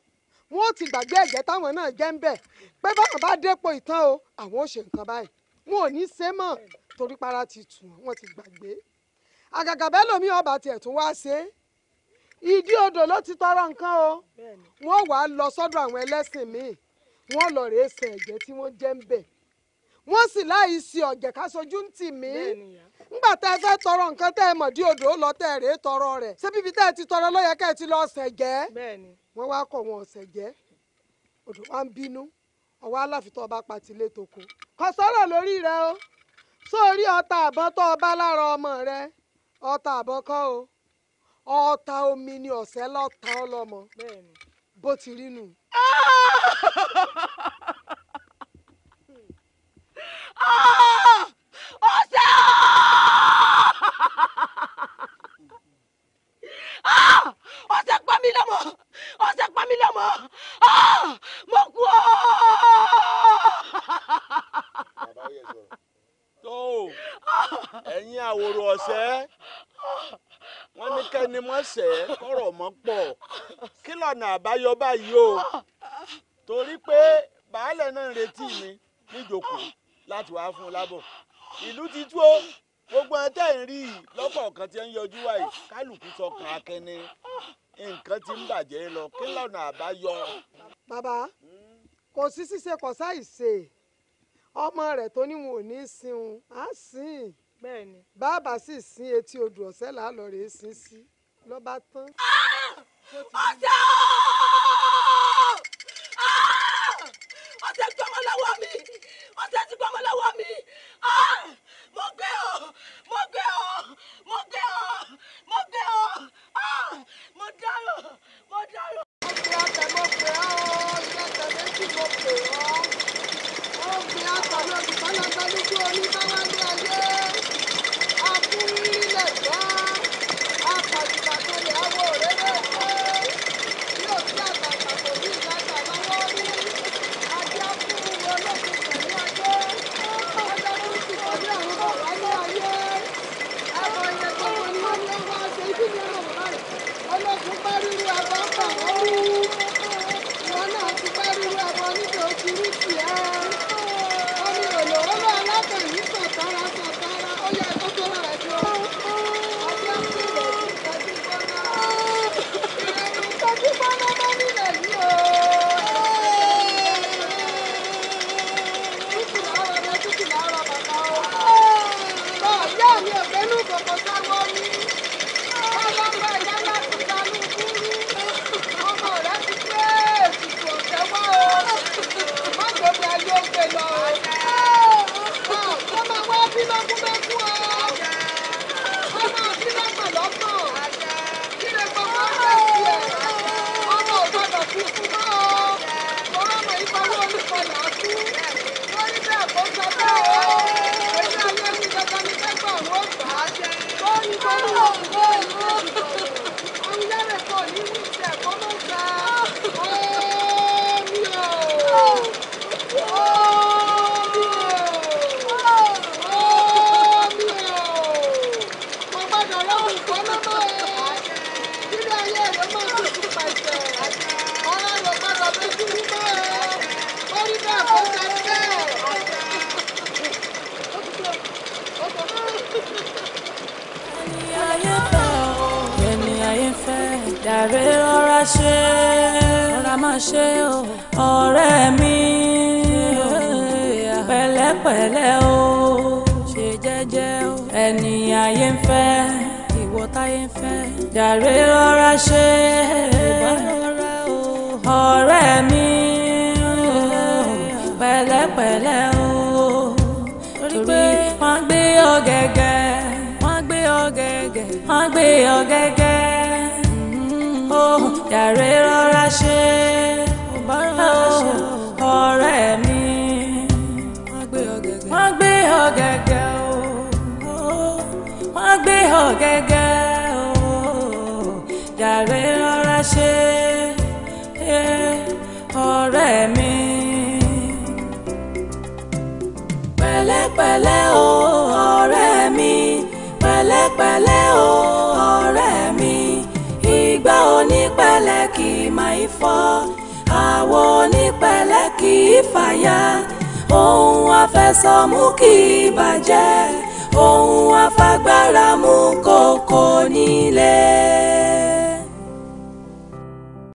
wọ́n ti gbàgbé ẹ̀jẹ̀ táwọn náà jẹ́ ń bẹ̀ pé báwọn bá dépò ìtàn o àwọn ò ṣe nǹkan báyìí wọn ò ní ṣe mọ́ torí para ti tù wọ́n ti gbàgbé àgàgà bẹ́ẹ̀ lómi ọba tiẹ̀ tún wá ṣe ìdí odò ló ti tọrọ nǹkan o wọ́n wàá lọ sọ́dọ̀ àwọn ẹlẹ́sìn míì wọ́n lọ rèé ṣe ẹ̀jẹ̀ tí wọ́n jẹ́ ń bẹ̀ wọ́n sì láì sí ọ̀jẹ̀ ká sojú ń tì mí ńgbà tẹ́ ẹ fẹ́ tọrọ nǹkan tẹ́ ẹ mọ̀ dí odò lọ tẹ́ ẹ rèé tọrọ rẹ̀ ṣé bíbi tẹ́ ẹ ti tọrọ ló yẹ ká ẹ ti lọ ṣẹ̀jẹ̀ wọ́n wá kọ̀ wọn ṣẹ̀jẹ̀ odò wa ń bínú ọwọ́ aláfitọ́ ọba patilé toko kò sọ̀rọ̀ lórí rẹ o sórí ọta àbọ̀n tó ọba lára ọmọ rẹ ọta àbọ̀n kọ́ o ọta omi ni ọ̀sẹ̀ lọ́ta ọlọ́mọ bó ti rí nù. ọ̀sẹ̀ ọ̀sẹ̀ pa mí lọ́mọ ọ̀sẹ̀ pa mí lọ́mọ mo kú ọ́. tó ẹ̀yin àwòrò ọ̀sẹ̀ wọ́n ní kẹ́ni mọ́sẹ̀ kọ̀rọ̀ mọ́ pọ̀ kí lọ́nà àbáyọ báyìí o torí pé baálẹ̀ náà ń retí mi níjókòó láti wá fún un lábọ̀ ìlú ti tú o gbogbo ẹ̀ tẹ́ ń rí i lọ́kọ̀ọ̀kan tí ń yọjú wáyé kálukú sọkàn akẹni nǹkan tí ń bàjẹ́ lọ kí lọ́nà àbáyọ. bàbá kò sí ṣíṣe kò sáì ṣe ọmọ rẹ̀ tó ní wọn ò ní sin un á sìn bàbá sì sin etí odò ọ̀sẹ̀ làálọ̀ rẹ̀ sin sí ló bá tán. ọ̀sẹ̀ ọ̀sẹ̀ gbọ́mọ lọ́wọ́ mi ọ̀sẹ̀ ti gbọ́mọ lọ́wọ́ mi mo gbé ọ mo gbé ọ mo gbé ọ mo gbé ọ mo dárò mo dárò. ọ̀sẹ̀ ọ̀sẹ̀ mo pè ọ́ ọ̀sẹ̀ méjì mo pè ọ́ ọ̀gbìn àtàlẹ́ olùkọ́lọ́gbẹ́ lójú oníbáwálé ayé akúrílẹ̀ gbọ́ apàdùbàkẹ́lẹ̀ àwọ̀ òréré ṣe yóò sí àtàtà kò ní ìlàjà lọ́wọ́ rí adé akúrú olókùn pẹ̀lú ayé ọjọ́ tó ti pẹ̀lú àwọn bàbá ní ayé ẹ̀rọ ìyẹn gbogbo ni wọ́n ní wọ́n á ṣe ibi ní ọ̀rọ̀ báyìí olókùn bá ríru ẹ̀bọ pa wọ́n rú ìwọ náà ti bá ríru ẹ̀bọ níbi òkú rí tiẹ̀ omi òlòwò náà látẹ̀yìn sọ̀tara sọ̀tara ó yẹ kó tó rẹ̀ jọ ọdẹ akúrò ìtọ́jú gbọ́ná ìrẹ̀lú ìtọ́jú gbọ́ná bá nílẹ̀ yìí o. tútù láàárọ̀ rẹ tútù láàárọ̀ bàbá o. bọ́ ìyá mi ò gbẹ́nu kòkò sáwọ́ mi ọlọ́gbà ìyá láti dánú kúrú ọmọ rẹ ti pé ètùtù ọ̀sẹ̀ wá o má gbọ́dọ̀ ayé ó gbé lọ o. ọmọ wa bí lọ́kúnlẹ́kún o ọmọ bí lọ́kànlọ́kàn kí lè gbogbo ọ̀sẹ̀ tiẹ̀ ọmọ ò gbọ́dọ̀ kú fún mọ́ o ọmọ ìfọwọ́ olùkọ́lá kú lórí bẹ́ẹ̀ kó sọ bẹ́ẹ̀ o èyí ayé mi dandan ní kẹ́kọ̀ọ́ àwọn ọ̀gbà lórí gbogbo òkú ìlú àwọn ilé kò ní ní ìṣẹ̀ kó mọ̀ gbà omi o. Dàrẹ́ rọra ṣe rọra máa ṣe o ọ̀rẹ́ mi pẹ̀lẹ́pẹ̀lẹ́ o ṣe jẹ́jẹ́ o ẹni ayé ń fẹ́ ìwọ táyé ń fẹ́ jàre rọra ṣe ọ̀rẹ́ mi pẹ̀lẹ́pẹ̀lẹ́ o torí pé wọ́n gbé ọ gẹ́gẹ́ wọ́n gbé ọ gẹ́gẹ́ wọ́n gbé ọ gẹ́gẹ́ o jàre rọra ṣe ọ̀rẹ́ mi wọ́n gbé ọ gẹ́gẹ́ o wọ́n gbé ọ gẹ́gẹ́ o jàre rọra ṣe ọ̀rẹ́ mi pẹ̀lẹ́pẹ̀lẹ́ o ọ̀rẹ́ mi pẹ̀lẹ́pẹ̀lẹ́ o ọ̀rẹ́ mi ìgbà onípẹ̀lẹ́ kì í máa fọ́ àwọ̀ onípẹ̀lẹ́ kì í fàya ohun afẹsọ̀mú kì í bàjẹ́ ohun afagbára mú kókó nílé.